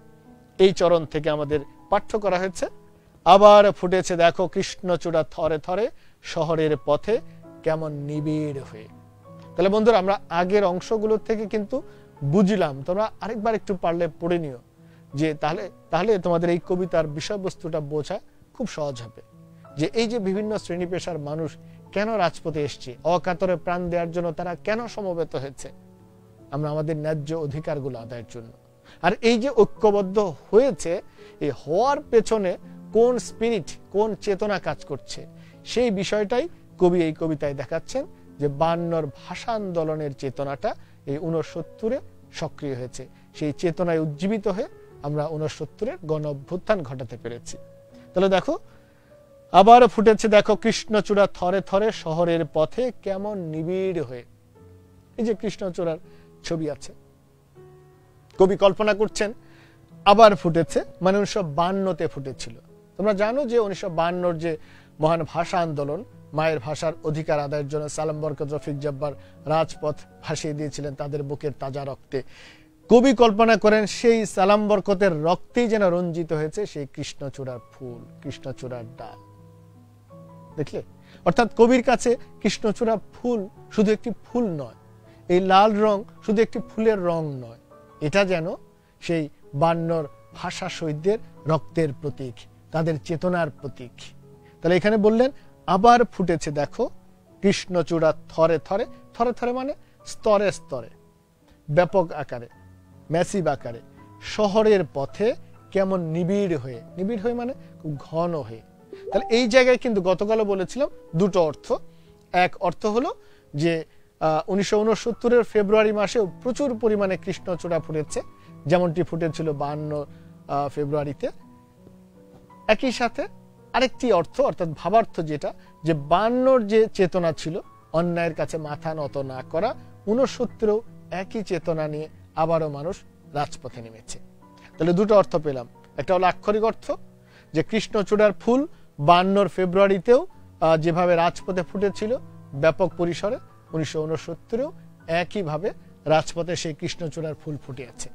এই চরণ থেকে আমাদের পাঠ্য করা হয়েছে। আবার ফুটেছে দেখো কৃষ্ণচূড়া থরে থরে, শহরের পথে কেমন নিবিড় হয়ে। তাহলে বন্ধুরা, আমরা আগের অংশগুলোর থেকে কিন্তু বুঝলাম, তোমরা আরেকবার একটু পারলে পড়ে নিও, যে তাহলে তোমাদের এই কবিতার বিষয়বস্তুটা বোঝা খুব সহজ হবে। যে এই যে বিভিন্ন শ্রেণী পেশার মানুষ কেন রাজপথে এসছে, অকাতরে প্রাণ দেওয়ার জন্য তারা কেন সমবেত হয়েছে? আমরা আমাদের ন্যায্য অধিকারগুলো আদায়ের জন্য। আর এই যে ঐক্যবদ্ধ হয়েছে, এই হওয়ার পেছনে কোন স্পিরিট, কোন চেতনা কাজ করছে, সেই বিষয়টাই কবি এই কবিতায় দেখাচ্ছেন যে 52 ভাষা আন্দোলনের চেতনাটা এই 69-এ সক্রিয় হয়েছে। সেই চেতনায় উজ্জীবিত হয়ে আমরা 69-এর গণ অভ্যুত্থান ঘটাতে পেরেছি। তাহলে দেখো, আবার ফুটেছে দেখো কৃষ্ণচূড়া থরে থরে, শহরের পথে কেমন নিবিড় হয়ে। এই যে কৃষ্ণচূড়ার ছবি আছে, কবি কল্পনা করছেন আবার ফুটেছে, মানে 1952-তে ফুটেছিল। তোমরা জানো যে 1952-র যে মহান ভাষা আন্দোলন, মায়ের ভাষার অধিকার আদায়ের জন্য সালাম বরকত, রফিক জব্বার রাজপথ ভাসিয়ে দিয়েছিলেন তাদের বুকের তাজা রক্তে। কবি কল্পনা করেন সেই সালাম বরকতের রক্তেই যেন রঞ্জিত হয়েছে সেই কৃষ্ণচূড়ার ফুল, কৃষ্ণচূড়ার ডাল। দেখলে, অর্থাৎ কবির কাছে কৃষ্ণচূড়া ফুল শুধু একটি ফুল নয়, এই লাল রং শুধু একটি ফুলের রং নয়, এটা যেন সেই 52 ভাষা শহীদদের রক্তের প্রতীক, তাদের চেতনার প্রতীক। তাহলে এখানে বললেন আবার ফুটেছে দেখো কৃষ্ণচূড়া থরে থরে, থরে থরে মানে স্তরে স্তরে, ব্যাপক আকারে, ম্যাসিভ আকারে, শহরের পথে কেমন নিবিড় হয়ে। নিবিড় হয়ে মানে খুব ঘন হয়ে। তাহলে এই জায়গায় কিন্তু গতকালও বলেছিলাম দুটো অর্থ। এক অর্থ হলো যে 1969-এর ফেব্রুয়ারি মাসেও প্রচুর পরিমাণে কৃষ্ণচূড়া ফুটেছে, যেমনটি ফুটেছিল 52 ফেব্রুয়ারিতে। একই সাথে আরেকটি অর্থ, অর্থাৎ ভাবার্থ যেটা, যে 52-র যে চেতনা ছিল অন্যায়ের কাছে মাথা নত না করা, 69-এও একই চেতনা নিয়ে আবারও মানুষ রাজপথে নেমেছে। তাহলে দুটো অর্থ পেলাম। একটা হলো আক্ষরিক অর্থ, যে কৃষ্ণচূড়ার ফুল 52 ফেব্রুয়ারিতেও যেভাবে রাজপথে ফুটেছিল ব্যাপক পরিসরে, 1969-এও একইভাবে রাজপথে সেই কৃষ্ণচূড়ার ফুল ফুটে আছে।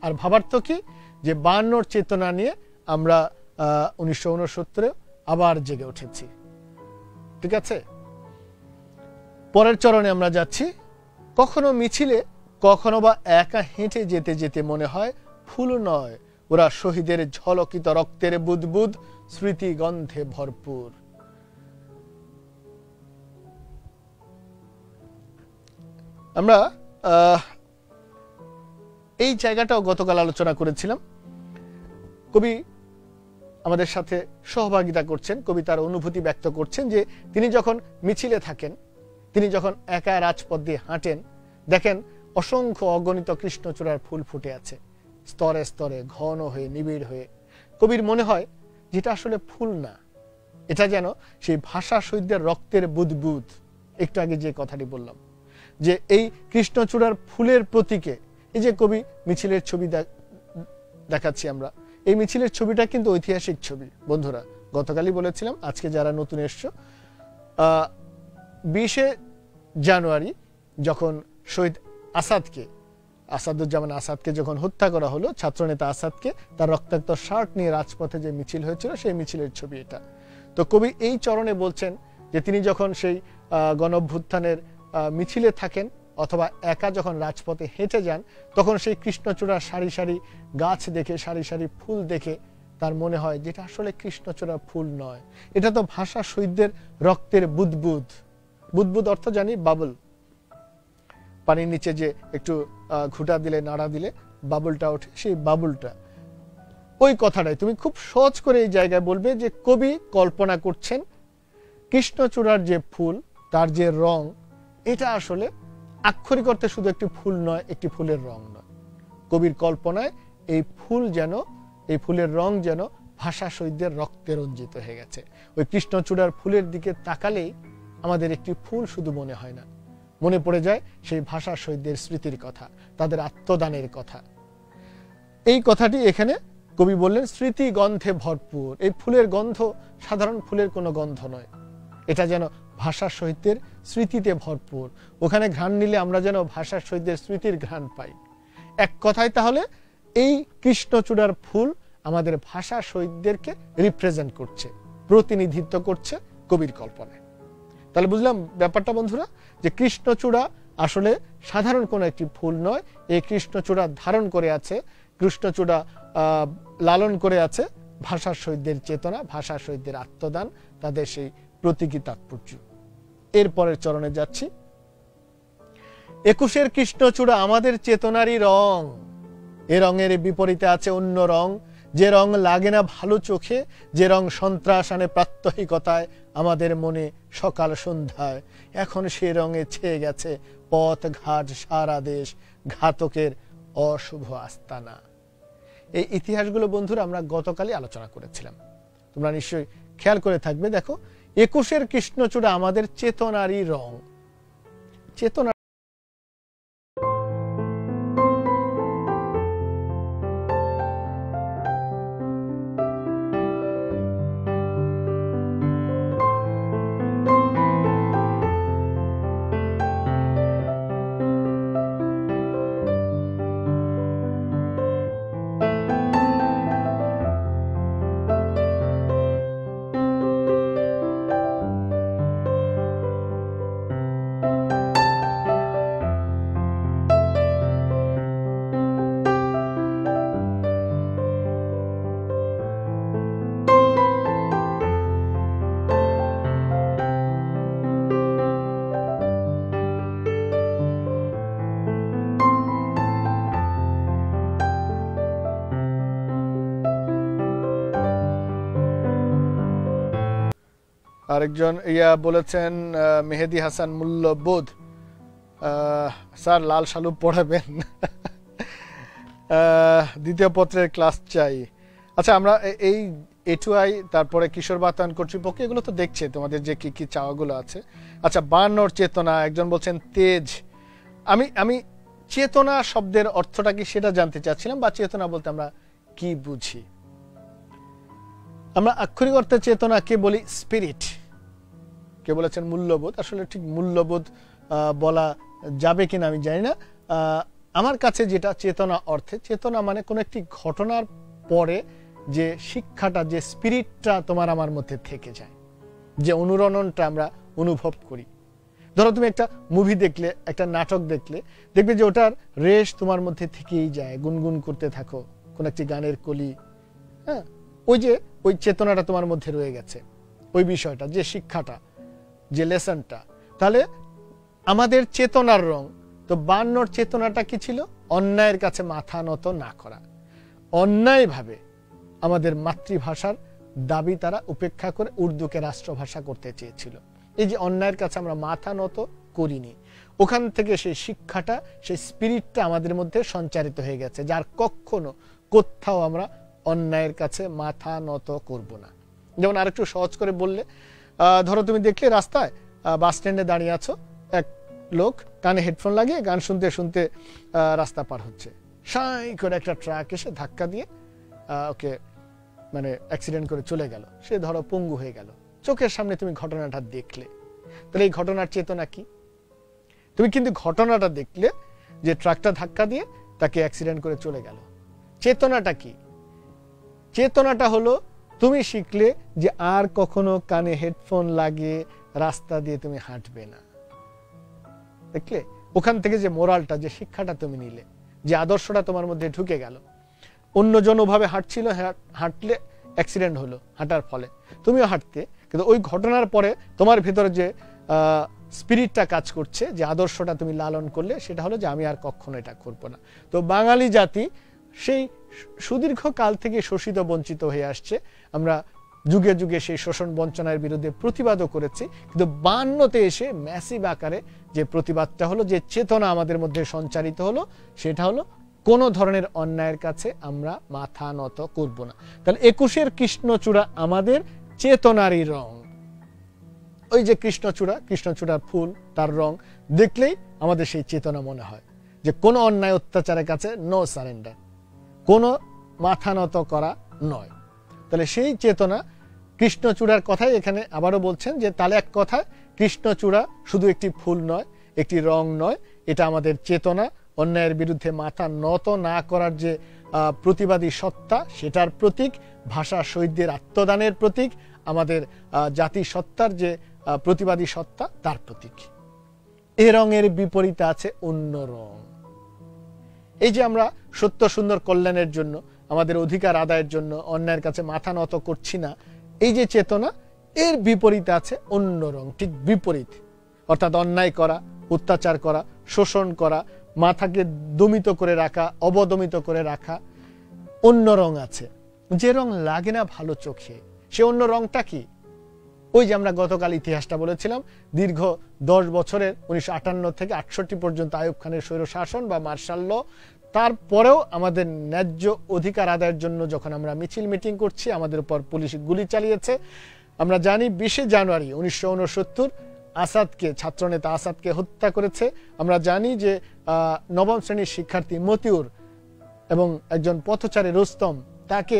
আর ভাবার তো কি যে 52 চেতনা নিয়ে আমরা 1969-এ আবার জেগে উঠেছি। ঠিক আছে, পরের চরণে আমরা যাচ্ছি। কখনো মিছিলে, কখনো বা একা হেঁটে যেতে যেতে মনে হয় ফুল নয়, ওরা শহীদের ঝলকিত রক্তের বুদবুদ, স্মৃতি গন্ধে ভরপুর। আমরা এই জায়গাটাও গতকাল আলোচনা করেছিলাম। কবি আমাদের সাথে সহভাগিতা করছেন, কবি তার অনুভূতি ব্যক্ত করছেন যে তিনি যখন মিছিলে থাকেন, তিনি যখন একা রাজপথ দিয়ে হাঁটেন, দেখেন অসংখ্য অগণিত কৃষ্ণচূড়ার ফুল ফুটে আছে স্তরে স্তরে, ঘন হয়ে, নিবিড় হয়ে। কবির মনে হয় যেটা আসলে ফুল না, এটা যেন সেই ভাষা শহীদদের রক্তের বুদবুদ। একটু আগে যে কথাটি বললাম যে এই কৃষ্ণচূড়ার ফুলের প্রতীকে, এই যে কবি মিছিলের ছবি দেখাচ্ছি আমরা, এই মিছিলের ছবিটা কিন্তু ঐতিহাসিক ছবি বন্ধুরা। গতকালই বলেছিলাম, আজকে যারা নতুন এসছো, 20শে জানুয়ারি যখন শহীদ আসাদুজ্জামান আসাদকে যখন হত্যা করা হলো, ছাত্রনেতা আসাদকে, তার রক্তাক্ত শার্ট নিয়ে রাজপথে যে মিছিল হয়েছিল, সেই মিছিলের ছবি এটা। তো কবি এই চরণে বলছেন যে তিনি যখন সেই গণঅভ্যুত্থানের মিছিলে থাকেন অথবা একা যখন রাজপথে হেঁটে যান, তখন সেই কৃষ্ণচূড়ার সারি সারি গাছ দেখে, সারি সারি ফুল দেখে তার মনে হয় যেটা আসলে কৃষ্ণচূড়ার ফুল নয়, এটা তো ভাষা শহীদদের রক্তের বুদবুদ। বুদবুদ অর্থ জানি বাবল, পানির নিচে যে একটু ঘুটা দিলে, নাড়া দিলে বাবলটা ওঠে, সেই বাবলটা। ওই কথাটাই তুমি খুব সহজ করে এই জায়গায় বলবে যে কবি কল্পনা করছেন কৃষ্ণচূড়ার যে ফুল, তার যে রং, এটা আসলে আক্ষরিক অর্থে শুধু একটি ফুল নয়, একটি ফুলের রং নয়। কবির কল্পনায় এই ফুল যেন, এই ফুলের রং যেন ভাষা শহীদদের রক্তে রঞ্জিত হয়ে গেছে। ওই কৃষ্ণচূড়ার ফুলের দিকে তাকালেই আমাদের একটি ফুল শুধু মনে হয় না, মনে পড়ে যায় সেই ভাষা শহীদদের স্মৃতির কথা, তাদের আত্মদানের কথা। এই কথাটি এখানে কবি বললেন স্মৃতি গন্ধে ভরপুর। এই ফুলের গন্ধ সাধারণ ফুলের কোনো গন্ধ নয়, এটা যেন ভাষা শহীদদের স্মৃতিতে ভরপুর। ওখানে ঘ্রাণ নিলে আমরা যেন ভাষা শহীদদের স্মৃতির ঘ্রাণ পাই। এক কথায় তাহলে এই কৃষ্ণচূড়ার ফুল আমাদের ভাষা শহীদদেরকে রিপ্রেজেন্ট করছে, প্রতিনিধিত্ব করছে কবির কল্পনায়। তাহলে বুঝলাম ব্যাপারটা বন্ধুরা, যে কৃষ্ণচূড়া আসলে সাধারণ কোনো একটি ফুল নয়। এই কৃষ্ণচূড়া ধারণ করে আছে, কৃষ্ণচূড়া লালন করে আছে ভাষা শহীদদের চেতনা, ভাষা শহীদদের আত্মদান, তাদের সেই প্রতীকী তাৎপর্য। এরপরের চরণে যাচ্ছি। 21-এর কৃষ্ণচূড়া আমাদের চেতনারই রং, এ রঙের বিপরীতে আছে অন্য রং, যে রং লাগে না ভালো চোখে, যে রং সন্ত্রাস আনে প্রাত্যহিকতায় আমাদের মনে সকাল সন্ধ্যায়। এখন সে রঙে ছেয়ে গেছে পথ ঘাট সারা দেশ, ঘাতকের অশুভ আস্তানা। এই ইতিহাসগুলো বন্ধুরা আমরা গতকালই আলোচনা করেছিলাম, তোমরা নিশ্চয়ই খেয়াল করে থাকবে। দেখো 21-এর কৃষ্ণচূড়া আমাদের চেতনারই রং। চেতনা আরেকজন বলেছেন মেহেদি হাসান মূল্যবোধ, স্যার লাল শালু পড়াবেন, দ্বিতীয় পত্রের ক্লাস চাই। আচ্ছা, আমরা এই এটুআই তারপরে কিশোর বাতায়ন কর্তৃপক্ষ এগুলো তো দেখছে তোমাদের যে কি কি চাওয়াগুলো আছে। আচ্ছা, 52 চেতনা, একজন বলছেন তেজ। আমি চেতনা শব্দের অর্থটা কি সেটা জানতে চাচ্ছিলাম, বা চেতনা বলতে আমরা কি বুঝি। আমরা আক্ষরিক অর্থে চেতনাকে বলি স্পিরিট, কে বলেছেন মূল্যবোধ, আসলে ঠিক মূল্যবোধ বলা যাবে কিনা আমি জানি না। আমার কাছে যেটা চেতনা অর্থে, চেতনা মানে কোনো একটি ঘটনার পরে যে শিক্ষাটা, যে স্পিরিটটা তোমার আমার মধ্যে থেকে যায়, যে অনুরণনটা আমরা অনুভব করি। ধরো তুমি একটা মুভি দেখলে, একটা নাটক দেখলে, দেখবে যে ওটার রেশ তোমার মধ্যে থেকেই যায়, গুনগুন করতে থাকো কোন একটি গানের কলি। হ্যাঁ, ওই চেতনাটা তোমার মধ্যে রয়ে গেছে, ওই বিষয়টা, যে শিক্ষাটা, যে লেসনটা। তাহলে আমাদের চেতনার রং তো 52 চেতনাটা কি ছিল? অন্যায়ের কাছে মাথা নত না করা। অন্যায়ভাবে আমাদের মাতৃভাষার দাবি তারা উপেক্ষা করে উর্দুকে রাষ্ট্রভাষা করতে চেয়েছিল। এই যে অন্যায়ের কাছে আমরা মাথা নত করিনি, ওখান থেকে সেই শিক্ষাটা, সেই স্পিরিটটা আমাদের মধ্যে সঞ্চারিত হয়ে গেছে, যার কখনো কোথাও আমরা অন্যায়ের কাছে মাথা নত করব না। যেমন আরেকটু সহজ করে বললে, ধরো তুমি দেখলে রাস্তায় বাস স্ট্যান্ডে দাঁড়িয়ে আছো, এক লোক কানে হেডফোন লাগিয়ে গান শুনতে শুনতে রাস্তা পার হচ্ছে, সাই করে একটা ট্রাক এসে ধাক্কা দিয়ে ওকে মানে অ্যাক্সিডেন্ট করে চলে গেল, সে ধরো পঙ্গু হয়ে গেল। চোখের সামনে তুমি ঘটনাটা দেখলে, তাহলে এই ঘটনার চেতনা কি? তুমি কিন্তু ঘটনাটা দেখলে যে ট্রাকটা ধাক্কা দিয়ে তাকে অ্যাক্সিডেন্ট করে চলে গেল। চেতনাটা কি? চেতনাটা হলো তুমি শিখলে যে আর কখনো কানে হেডফোন লাগিয়ে রাস্তা দিয়ে তুমি হাঁটবে না। দেখলে ওখান থেকে যে মোরালটা, যে শিক্ষাটা তুমি নিলে, যে আদর্শটা তোমার মধ্যে ঢুকে গেল। অন্যজন ওভাবে হাঁটছিল, হাঁটলে অ্যাক্সিডেন্ট হলো, হাঁটার ফলে তুমিও হাঁটতে, কিন্তু ওই ঘটনার পরে তোমার ভিতরে যে স্পিরিটটা কাজ করছে, যে আদর্শটা তুমি লালন করলে, সেটা হলো যে আমি আর কখনো এটা করব না। তো বাঙালি জাতি সেই সুদীর্ঘ কাল থেকে শোষিত বঞ্চিত হয়ে আসছে। আমরা যুগে যুগে সেই শোষণ বঞ্চনার বিরুদ্ধে প্রতিবাদও করেছি, কিন্তু 52তে এসে ম্যাসিভ আকারে যে প্রতিবাদটা হলো, যে চেতনা আমাদের মধ্যে সঞ্চারিত হলো, সেটা হলো কোন ধরনের অন্যায়ের কাছে আমরা মাথা নত করব না। তাহলে 21-এর কৃষ্ণচূড়া আমাদের চেতনারই রং। ওই যে কৃষ্ণচূড়ার ফুল, তার রং দেখলেই আমাদের সেই চেতনা মনে হয় যে কোনো অন্যায় অত্যাচারের কাছে নো সারেন্ডার, কোনো মাথা নত করা নয়। তাহলে সেই চেতনা কৃষ্ণচূড়ার কথাই এখানে আবারও বলছেন, যে তাহলে এক কথায় কৃষ্ণচূড়া শুধু একটি ফুল নয়, একটি রং নয়, এটা আমাদের চেতনা। অন্যায়ের বিরুদ্ধে মাথা নত না করার যে প্রতিবাদী সত্তা, সেটার প্রতীক। ভাষা শহীদদের আত্মদানের প্রতীক। আমাদের জাতি সত্তার যে প্রতিবাদী সত্তা, তার প্রতীক। এ রঙের বিপরীতে আছে অন্য রং। এই যে আমরা সত্য সুন্দর কল্যাণের জন্য, আমাদের অধিকার আদায়ের জন্য অন্যায়ের কাছে মাথা নত করছি না, এই যে চেতনা, এর বিপরীতে আছে অন্য রং, ঠিক বিপরীত। অর্থাৎ অন্যায় করা, অত্যাচার করা, শোষণ করা, মাথাকে দমিত করে রাখা, অবদমিত করে রাখা, অন্য রং আছে, যে রং লাগে না ভালো চোখে। সে অন্য রংটা কি? ওই যে আমরা গতকাল ইতিহাসটা বলেছিলাম, দীর্ঘ 10 বছরের 1958 থেকে 68 পর্যন্ত আইয়ুব খানের স্বৈর শাসন বা মার্শাল ল, তারপরেও আমাদের ন্যায্য অধিকার আদায়ের জন্য যখন আমরা মিছিল মিটিং করছি, আমাদের উপর পুলিশ গুলি চালিয়েছে। আমরা জানি 20 জানুয়ারি 1969 আসাদকে, ছাত্রনেতা আসাদকে হত্যা করেছে। আমরা জানি যে 9ম শ্রেণীর শিক্ষার্থী মতিউর এবং একজন পথচারী রুস্তম, তাকে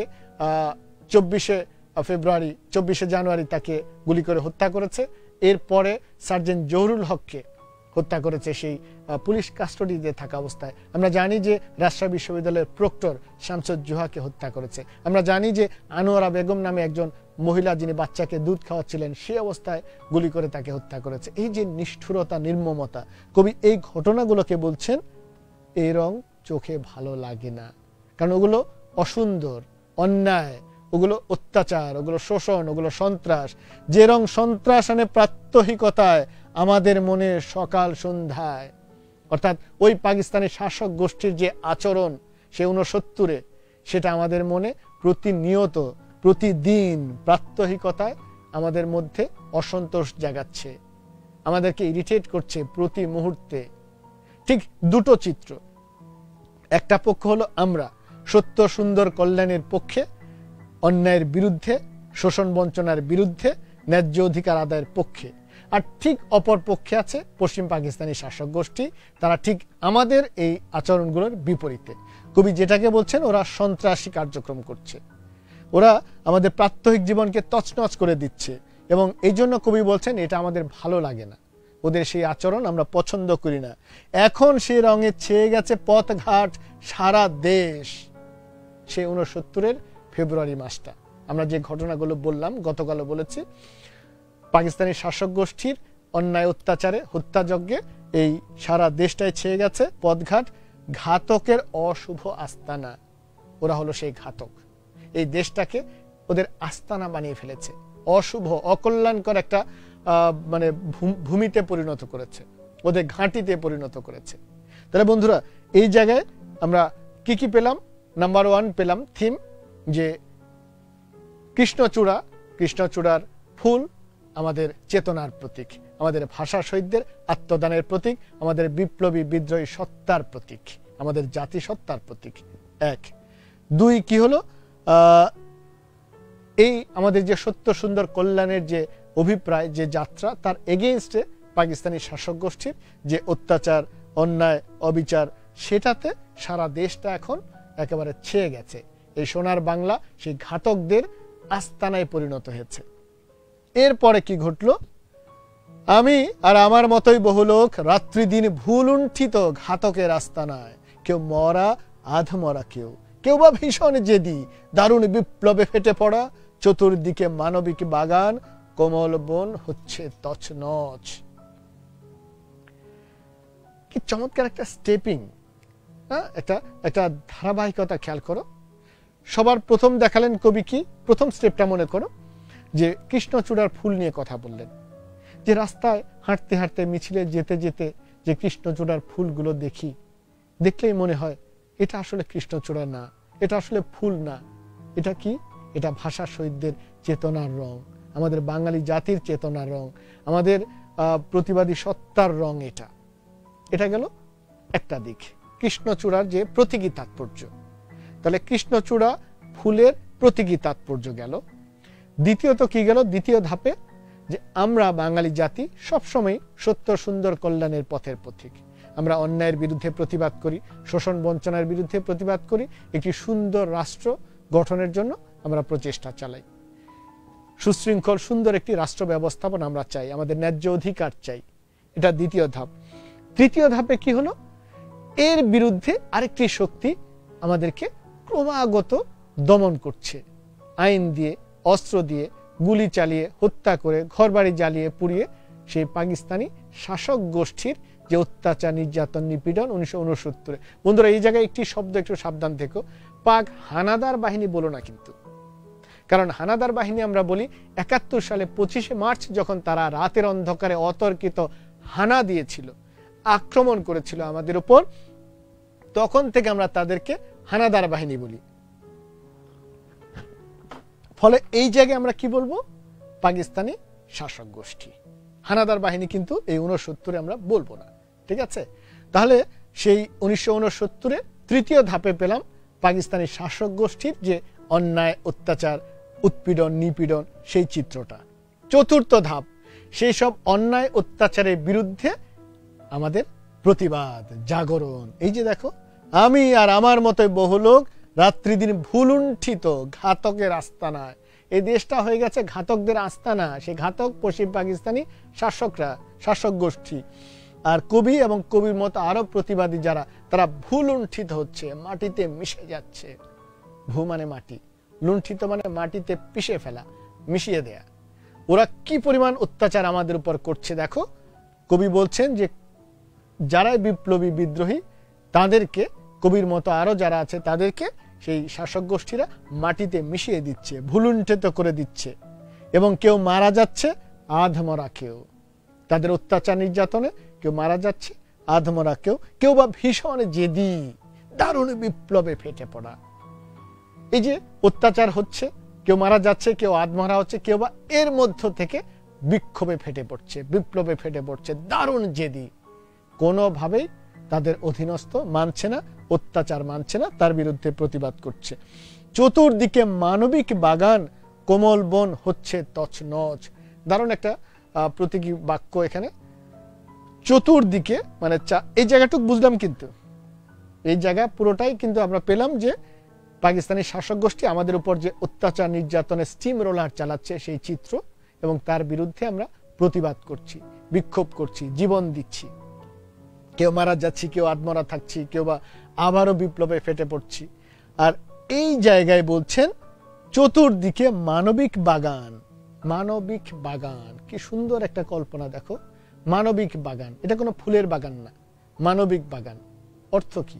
24 জানুয়ারি তাকে গুলি করে হত্যা করেছে। এরপরে সার্জেন্ট জহুরুল হককে হত্যা করেছে সেই পুলিশ কাস্টডিতে থাকা অবস্থায়। আমরা জানি যে রাজশাহী বিশ্ববিদ্যালয়ের প্রক্টর শামসুজ্জোহাকে হত্যা করেছে। আমরা জানি যে আনোয়ারা বেগম নামে একজন মহিলা, যিনি বাচ্চাকে দুধ খাওয়াচ্ছিলেন, সেই অবস্থায় গুলি করে তাকে হত্যা করেছে। এই যে নিষ্ঠুরতা, নির্মমতা, কবি এই ঘটনাগুলোকে বলছেন এই রং চোখে ভালো লাগে না, কারণ ওগুলো অসুন্দর, অন্যায়, ওগুলো অত্যাচার, ওগুলো শোষণ, ওগুলো সন্ত্রাস। যে রং সন্ত্রাস আনে প্রাত্যহিকতায় আমাদের মনে সকাল সন্ধ্যায়, অর্থাৎ ওই পাকিস্তানি শাসক গোষ্ঠীর যে আচরণ সে 69-এ, সেটা আমাদের মনে প্রতিনিয়ত, প্রতিদিন প্রাত্যহিকতায় আমাদের মধ্যে অসন্তোষ জাগাচ্ছে, আমাদেরকে ইরিটেট করছে প্রতি মুহূর্তে। ঠিক দুটো চিত্র, একটা পক্ষ হলো আমরা সত্য সুন্দর কল্যাণের পক্ষে, অন্যায়ের বিরুদ্ধে, শোষণ বঞ্চনার বিরুদ্ধে, ন্যায্য অধিকার আদায়ের পক্ষে। আর ঠিক অপর পক্ষে আছে পশ্চিম পাকিস্তানি শাসক গোষ্ঠী, তারা ঠিক আমাদের এই আচরণগুলোর বিপরীতে। কবি যেটাকে বলছেন, ওরা সন্ত্রাসী কার্যক্রম করছে, ওরা আমাদের প্রাত্যহিক জীবনকে তছনছ করে দিচ্ছে, এবং এই জন্য কবি বলছেন এটা আমাদের ভালো লাগে না, ওদের সেই আচরণ আমরা পছন্দ করি না। এখন সে রঙে ছেয়ে গেছে পথঘাট সারা দেশ। সেই 69-এর ফেব্রুয়ারি মাসটা আমরা যে ঘটনাগুলো বললাম, গতকালও বলেছি, পাকিস্তানি শাসক গোষ্ঠীর অন্যায় অত্যাচারে হত্যাযজ্ঞে এই সারা দেশটাই ছেয়ে গেছে পথঘাট। ঘাতকের অশুভ আস্তানা, ওরা হলো সেই ঘাতক। এই দেশটাকে ওদের আস্তানা বানিয়ে ফেলেছে, অশুভ অকল্যাণকর একটা মানে ভূমিতে পরিণত করেছে, ওদের ঘাঁটিতে পরিণত করেছে। তাহলে বন্ধুরা এই জায়গায় আমরা কি কি পেলাম? নাম্বার 1 পেলাম থিম, যে কৃষ্ণচূড়া, কৃষ্ণচূড়ার ফুল আমাদের চেতনার প্রতীক, আমাদের ভাষা শহীদদের আত্মদানের প্রতীক, আমাদের বিপ্লবী বিদ্রোহী সত্তার প্রতীক, আমাদের জাতি সত্তার প্রতীক। 1 2 কি হলো? এই আমাদের যে সত্য সুন্দর কল্যাণের যে অভিপ্রায়, যে যাত্রা, তার এগেইনস্টে পাকিস্তানি শাসক গোষ্ঠীর যে অত্যাচার, অন্যায়, অবিচার, সেটাতে সারা দেশটা এখন একেবারে ছেয়ে গেছে। এই সোনার বাংলা সেই ঘাতকদের আস্তানায় পরিণত হয়েছে। এরপরে কি ঘটলো? আমি আর আমার মতোই বহু লোক রাত্রি দিন ভুলুণ্ঠিত ঘাতকের আস্তানায়, কেউ মরা আধমরা, কেউ বা ভীষণ জেদি, দারুণ বিপ্লবে ফেটে পড়া, চতুর্দিকে মানবিক বাগান, কোমল বন হচ্ছে তছনছ। কি চমৎকার একটা স্টেপিং, একটা ধারাবাহিকতা খেয়াল করো। সবার প্রথম দেখালেন কবি কি, প্রথম স্টেপটা মনে করো, যে কৃষ্ণচূড়ার ফুল নিয়ে কথা বললেন, যে রাস্তায় হাঁটতে হাঁটতে মিছিলে যেতে যেতে যে কৃষ্ণচূড়ার ফুলগুলো দেখি, দেখলেই মনে হয় এটা আসলে কৃষ্ণচূড়া না, এটা আসলে ফুল না, এটা কি? এটা ভাষা শহীদদের চেতনার রং, আমাদের বাঙালি জাতির চেতনার রং, আমাদের প্রতিবাদী সত্তার রং। এটা গেল একটা দিক, কৃষ্ণচূড়ার যে প্রতীকী তাৎপর্য। তাহলে কৃষ্ণচূড়া ফুলের প্রতীকী তাৎপর্য গেল। দ্বিতীয়ত কি গেল? দ্বিতীয় ধাপে যে আমরা বাঙালি জাতি সবসময় সত্য সুন্দর কল্যাণের পথের পথিক। আমরা অন্যায়ের বিরুদ্ধে প্রতিবাদ করি, শোষণ বঞ্চনার বিরুদ্ধে প্রতিবাদ করি, একটি সুন্দর রাষ্ট্র গঠনের জন্য আমরা প্রচেষ্টা চালাই, সুশৃঙ্খল সুন্দর একটি রাষ্ট্র ব্যবস্থাপনা আমরা চাই, আমাদের ন্যায্য অধিকার চাই। এটা দ্বিতীয় ধাপ। তৃতীয় ধাপে কি হলো? এর বিরুদ্ধে আরেকটি শক্তি আমাদেরকে ক্রমাগত দমন করছে, আইন দিয়ে, অস্ত্র দিয়ে, গুলি চালিয়ে, হত্যা করে, ঘরবাড়ি জ্বালিয়ে পুড়িয়ে। সেই পাকিস্তানি শাসক গোষ্ঠীর যে অত্যাচার, নির্যাতন, নিপীড়ন 1969। বন্ধুরা এই জায়গায় একটি শব্দ একটু সাবধান থেকো, পাক হানাদার বাহিনী বলো না কিন্তু, কারণ হানাদার বাহিনী আমরা বলি 71 সালে 25শে মার্চ যখন তারা রাতের অন্ধকারে অতর্কিত হানা দিয়েছিল, আক্রমণ করেছিল আমাদের উপর, তখন থেকে আমরা তাদেরকে হানাদার বাহিনী বলি। ফলে এই জায়গায় আমরা কি বলবো? পাকিস্তানি শাসক গোষ্ঠী। হানাদার বাহিনী কিন্তু এই 69 আমরা বলবো না, ঠিক আছে? তাহলে সেই 1969 তৃতীয় ধাপে পেলাম পাকিস্তানি শাসক গোষ্ঠীর যে অন্যায়, অত্যাচার, উৎপীড়ন, নিপীড়ন, সেই চিত্রটা। চতুর্থ ধাপ, সেই সব অন্যায় অত্যাচারের বিরুদ্ধে আমাদের প্রতিবাদ, জাগরণ। এই যে দেখো, আমি আর আমার মতোই বহু লোক রাত্রি দিন ভুলুণ্ঠিত ঘাতকের আস্তানায়। এই দেশটা হয়ে গেছে ঘাতকদের আস্তানা, সেই ঘাতক পশ্চিম পাকিস্তানি শাসকরা, শাসক গোষ্ঠী। আর কবি এবং কবির মতো আরো প্রতিবাদী যারা, তারা ভুলুণ্ঠিত হচ্ছে, মাটিতে মিশে যাচ্ছে। ভূ মানে মাটি, লুণ্ঠিত মানে মাটিতে পিষে ফেলা, মিশিয়ে দেয়া। ওরা কি পরিমাণ অত্যাচার আমাদের উপর করছে দেখো। কবি বলছেন যে যারাই বিপ্লবী বিদ্রোহী, তাদেরকে, কবির মতো আরো যারা আছে, তাদেরকে সেই শাসক গোষ্ঠীরা মাটিতে মিশিয়ে দিচ্ছে, ভুলুণ্ঠিত করে দিচ্ছে। এবং কেউ মারা যাচ্ছে, আধমরা কেউ, তাদের অত্যাচার নির্যাতনে কেউ মারা যাচ্ছে, আধমরা কেউ বা ভীষণ জেদি, দারুণ বিপ্লবে ফেটে পড়া। এই যে অত্যাচার হচ্ছে, কেউ মারা যাচ্ছে, কেউ আধমরা হচ্ছে, কেউ বা এর মধ্য থেকে বিক্ষোভে ফেটে পড়ছে, বিপ্লবে ফেটে পড়ছে, দারুণ জেদি, কোনোভাবেই তাদের অধীনস্থ মানছে না, অত্যাচার মানছে না, তার বিরুদ্ধে প্রতিবাদ করছে। চতুর্দিকে মানবিক বাগান, কোমল বন হচ্ছে তছনছ। দারুণ একটা প্রতীকী বাক্য এখানে। চতুর্দিকে মানে এই জায়গাটুকু বুঝলাম, কিন্তু এই জায়গা পুরোটাই কিন্তু আমরা পেলাম যে পাকিস্তানি শাসক গোষ্ঠী আমাদের উপর যে অত্যাচার নির্যাতনের স্টিম রোলার চালাচ্ছে সেই চিত্র। এবং তার বিরুদ্ধে আমরা প্রতিবাদ করছি, বিক্ষোভ করছি, জীবন দিচ্ছি। কেউ মারা যাচ্ছি, কেউ আত্মরা থাকছি, কেউ বা আবারও বিপ্লবে ফেটে পড়ছি। আর এই জায়গায় বলছেন চতুর্দিকে মানবিক বাগান। মানবিক বাগান, কি সুন্দর একটা কল্পনা দেখো। মানবিক বাগান, এটা কোনো ফুলের বাগান না, মানবিক বাগান। অর্থ কি?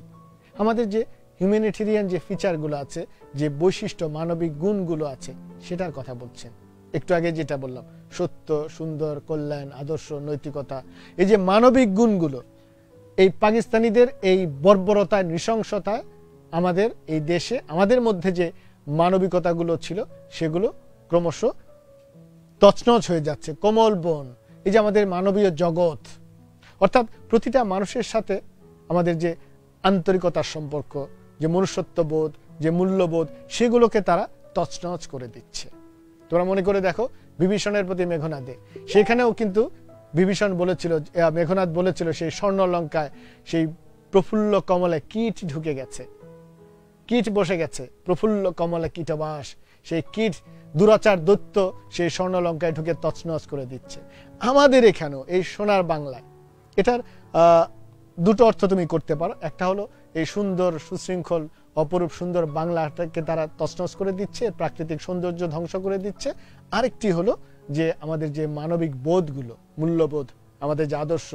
আমাদের যে হিউম্যানিটেরিয়ান যে ফিচারগুলো আছে, যে বৈশিষ্ট্য, মানবিক গুণগুলো আছে, সেটার কথা বলছেন। একটু আগে যেটা বললাম, সত্য, সুন্দর, কল্যাণ, আদর্শ, নৈতিকতা, এই যে মানবিক গুণগুলো, এই পাকিস্তানিদের এই বর্বরতা, নৃশংসতা, আমাদের এই দেশে, আমাদের মধ্যে যে মানবিকতাগুলো ছিল, সেগুলো ক্রমশ তছনছ হয়ে যাচ্ছে। কোমল বন, এই যে আমাদের মানবীয় জগৎ, অর্থাৎ প্রতিটা মানুষের সাথে আমাদের যে আন্তরিকতার সম্পর্ক, যে মনুষ্যত্ববোধ, যে মূল্যবোধ, সেগুলোকে তারা তছনছ করে দিচ্ছে। তোমরা মনে করে দেখো বিভীষণের প্রতি মেঘনাদে, সেখানেও কিন্তু বিভীষণ বলেছিল, মেঘনাদ বলেছিল, সেই স্বর্ণলঙ্কায় সেই প্রফুল্ল কমলে কীট ঢুকে গেছে, কীট বসে গেছে, প্রফুল্ল কমলে কীটবাস। সেই কীট, দুরাচার দৈত্য সেই স্বর্ণলঙ্কায় ঢুকে তছনছ করে দিচ্ছে। আমাদের এখানেও এই সোনার বাংলায় এটার দুটো অর্থ তুমি করতে পারো। একটা হলো এই সুন্দর, সুশৃঙ্খল, অপরূপ সুন্দর বাংলাটাকে তারা তছনছ করে দিচ্ছে, প্রাকৃতিক সৌন্দর্য ধ্বংস করে দিচ্ছে। আরেকটি হলো যে আমাদের যে মানবিক বোধগুলো, মূল্যবোধ, আমাদের যে আদর্শ,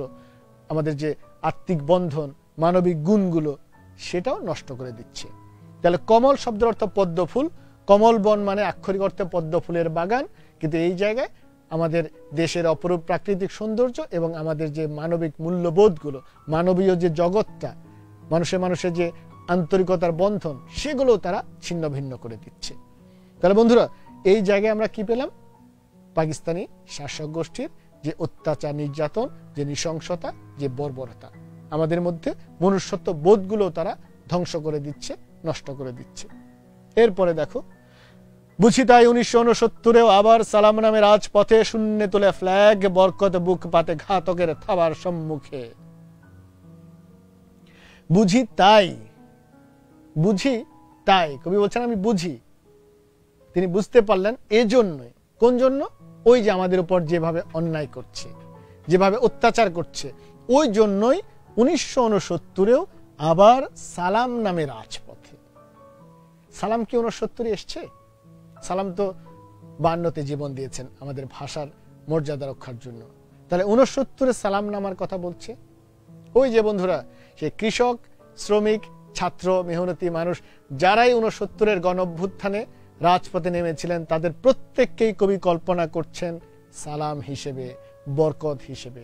আমাদের যে আত্মিক বন্ধন, মানবিক গুণগুলো, সেটাও নষ্ট করে দিচ্ছে। তাহলে কমল শব্দের অর্থ পদ্ম ফুল, কমল বন মানে আক্ষরিক অর্থে পদ্ম ফুলের বাগান। কিন্তু এই জায়গায় আমাদের দেশের অপরূপ প্রাকৃতিক সৌন্দর্য এবং আমাদের যে মানবিক মূল্যবোধগুলো, মানবীয় যে জগৎটা, মানুষের যে আন্তরিকতার বন্ধন, সেগুলো তারা ছিন্ন ভিন্ন করে দিচ্ছে। তাহলে বন্ধুরা, এই জায়গায় আমরা কি পেলাম? পাকিস্তানি শাসক গোষ্ঠীর যে অত্যাচার, নির্যাতন, যে নৃশংসতা, যে বর্বরতা, আমাদের মধ্যে মনুষ্যত্ব বোধগুলো তারা ধ্বংস করে দিচ্ছে, নষ্ট করে দিচ্ছে। এরপরে দেখো, বুঝি তাই 1969-এও আবার সালাম নামে রাজপথে শূন্যে তোলে ফ্ল্যাগ, বরকত বুক পাতে ঘাতকের থাবার সম্মুখে। বুঝি তাই, বুঝি তাই, কবি বলছেন আমি বুঝি। তিনি বুঝতে পারলেন এজন্যই। কোন জন্য? ওই যে আমাদের উপর যেভাবে অন্যায় করছে, যেভাবে অত্যাচার করছে, ওই জন্যই 1969-এও আবার সালাম নামে রাজপথে। সালাম কি 69-এ এসছে? সালাম তো 52-তে জীবন দিয়েছেন আমাদের ভাষার মর্যাদা রক্ষার জন্য। তাহলে 69-এ সালাম নামার কথা বলছে। ওই যে বন্ধুরা, সে কৃষক, শ্রমিক, ছাত্র, মেহনতি মানুষ, যারাই 69-এর গণঅভ্যুত্থানে রাজপথে নেমেছিলেন, তাদের প্রত্যেককেই কবি কল্পনা করছেন সালাম হিসেবে, বরকত হিসেবে।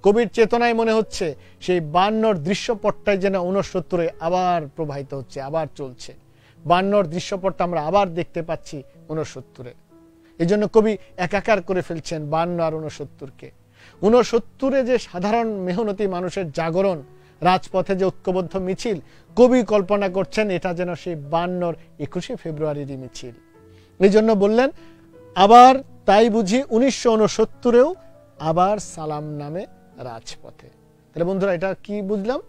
কবির চেতনায় মনে হচ্ছে সেই 52-র দৃশ্যপটটাই যেন 69-এ আবার প্রবাহিত হচ্ছে, আবার চলছে। 52-র দৃশ্যপটটা আমরা আবার দেখতে পাচ্ছি 69-এ। এই জন্য কবি একাকার করে ফেলছেন 52 আর 69-কে। 69-এ যে সাধারণ মেহনতি মানুষের জাগরণ, রাজপথে যে ঐক্যবদ্ধ মিছিল, কবি কল্পনা করছেন এটা যেন সেই 52-র 21শে ফেব্রুয়ারিরই মিছিল। এই জন্য বললেন আবার তাই বুঝি 1969-এও আবার সালাম নামে রাজপথে। তাহলে বন্ধুরা, এটা কি বুঝলাম?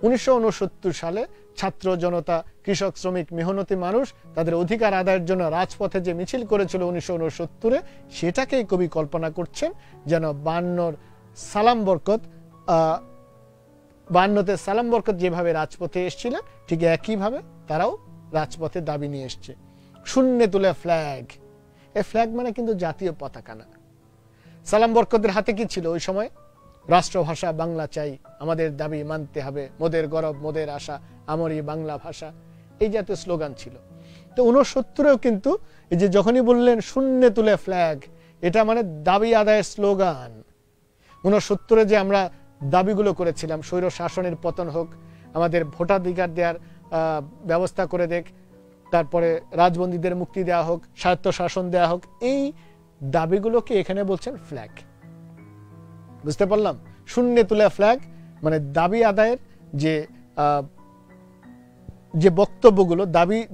1969 সালে ছাত্র জনতা, কৃষক, শ্রমিক, মেহনতি মানুষ তাদের অধিকার আদায়ের জন্য রাজপথে যে মিছিল করেছিল 1969-এ, সেটাকেই কবি কল্পনা করছেন যেন 52-র সালাম বরকত, 52-তে সালাম বরকত যেভাবে রাজপথে এসেছিলেন, ঠিক একইভাবে তারাও রাজপথে দাবি নিয়ে এসছে। শূন্যে তুলে ফ্ল্যাগ। এই ফ্ল্যাগ মানে কিন্তু জাতীয় পতাকা না। সালাম বরকতের হাতে কি ছিল ওই সময়? রাষ্ট্রভাষা বাংলা চাই, আমাদের দাবি মানতে হবে, মোদের গরব মোদের আশা, আমরই বাংলা ভাষা, এই জাতীয় স্লোগান ছিল। তো 69-এও কিন্তু এই যে যখনই বললেন শূন্যে তুলে ফ্ল্যাগ, এটা মানে দাবি আদায়ের স্লোগান। 69-এ যে আমরা দাবিগুলো করেছিলাম, স্বৈর শাসনের পতন হোক, আমাদের ভোটাধিকার দেওয়ার ব্যবস্থা করে দেখ, তারপরে রাজবন্দীদের মুক্তি দেওয়া হোক, স্বায়ত্ত শাসন দেওয়া হোক, এই দাবিগুলোকে এখানে বলছেন ফ্ল্যাগ। বুঝতে পারলাম? শূন্যে তুলে ফ্ল্যাগ মানে দাবি আদায়ের যে বক্তব্যগুলো,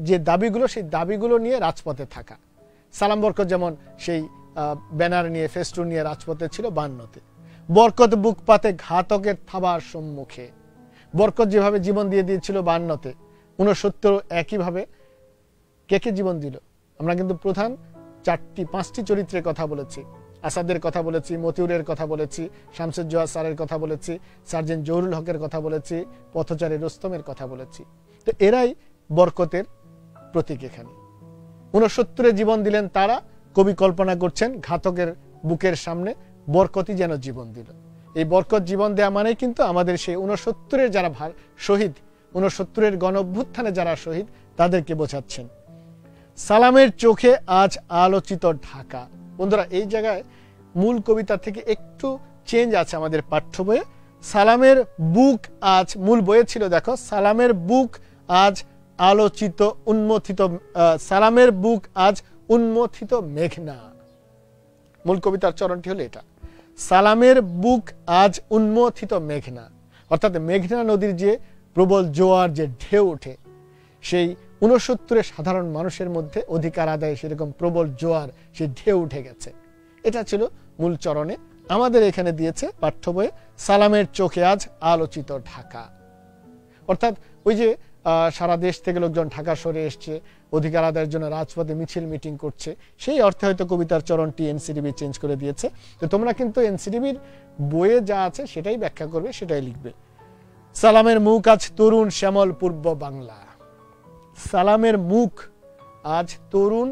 যে দাবিগুলো, সেই দাবিগুলো নিয়ে রাজপথে থাকা। সালাম বরকত যেমন সেই ব্যানার নিয়ে, ফেস্টুন নিয়ে রাজপথে ছিল 52-তে। বরকত বুক পাতে ঘাতকের থাবার সম্মুখে। বরকত যেভাবে জীবন দিয়ে দিয়েছিল 52-তে, 69 একইভাবে কে কে জীবন দিল? আমরা কিন্তু প্রধান 4-5টি চরিত্রের কথা বলেছি। আসাদের কথা বলেছি, মতিউরের কথা বলেছি, শামসুজ্জোহা স্যারের কথা বলেছি, সার্জেন্ট জহুরুল হকের কথা বলেছি, পথচারী রুস্তমের কথা বলেছি। তো এরাই বরকতের প্রতীক। এখানে 69-এ জীবন দিলেন তারা। কবি কল্পনা করছেন ঘাতকের বুকের সামনে বরকতই যেন জীবন দিল। এই বরকত জীবন দেয়া মানে কিন্তু আমাদের সেই 69-এর যারা শহীদ, 69-এর গণ অভ্যুত্থানে যারা শহীদ, তাদেরকে বোঝাচ্ছেন। সালামের চোখে আজ আলোচিত ঢাকা। বন্ধুরা, এই জায়গায় মূল কবিতা থেকে একটু চেঞ্জ আছে আমাদের পাঠ্য বইয়ে। সালামের বুক আজ, মূল বইয়ে ছিল দেখো, সালামের বুক আজ আলোচিত উন্মথিত, সালামের বুক আজ উন্মথিত মেঘনা। মূল কবিতার চরণটি হলো এটা, সালামের বুক আজ উন্মথিত মেঘনা। অর্থাৎ মেঘনা নদীর যে প্রবল জোয়ার, যে ঢেউ ওঠে, সেই 69-এ সাধারণ মানুষের মধ্যে অধিকার আদায়ে সেরকম প্রবল জোয়ার, সেই ঢেউ উঠে গেছে। এটা ছিল মূল চরণে। আমাদের এখানে দিয়েছে পাঠ্য বইয়ে সালামের চোখে আজ আলোচিত ঢাকা। অর্থাৎ ওই যে সারা দেশ থেকে লোকজন ঢাকা শহরে এসছে, অধিকার আদায়ের জন্য রাজপথে মিছিল মিটিং করছে, সেই অর্থে হয়তো কবিতার চরণটি এনসিডিবি চেঞ্জ করে দিয়েছে। তো তোমরা কিন্তু এনসিডিবির বইয়ে যা আছে সেটাই ব্যাখ্যা করবে, সেটাই লিখবে। সালামের মুখ আজ তরুণ শ্যামল পূর্ব বাংলা। সালামের মুখ আজ তরুণ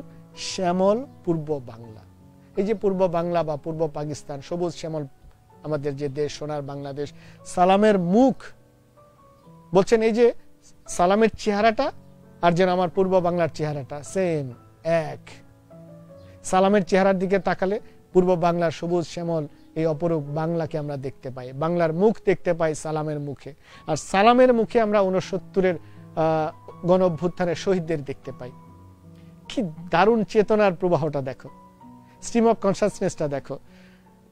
শ্যামল পূর্ব বাংলা। এই যে পূর্ব বাংলা বা পূর্ব পাকিস্তান, সবুজ শ্যামল আমাদের যে দেশ, সোনার বাংলাদেশ, সালামের মুখ বলছেন এই যে সালামের চেহারাটা আর যেন আমার পূর্ব বাংলার চেহারাটা সেম, এক। সালামের চেহারার দিকে তাকালে পূর্ব বাংলার সবুজ শ্যামল এই অপরূপ বাংলাকে আমরা দেখতে পাই, বাংলার মুখ দেখতে পাই সালামের মুখে। আর সালামের মুখে আমরা 69-এর গণ অভ্যুত্থানের শহীদদের দেখতে পাই। কি দারুণ চেতনার প্রবাহটা দেখো, স্ট্রিম অফ কনসাসনেসটা দেখো।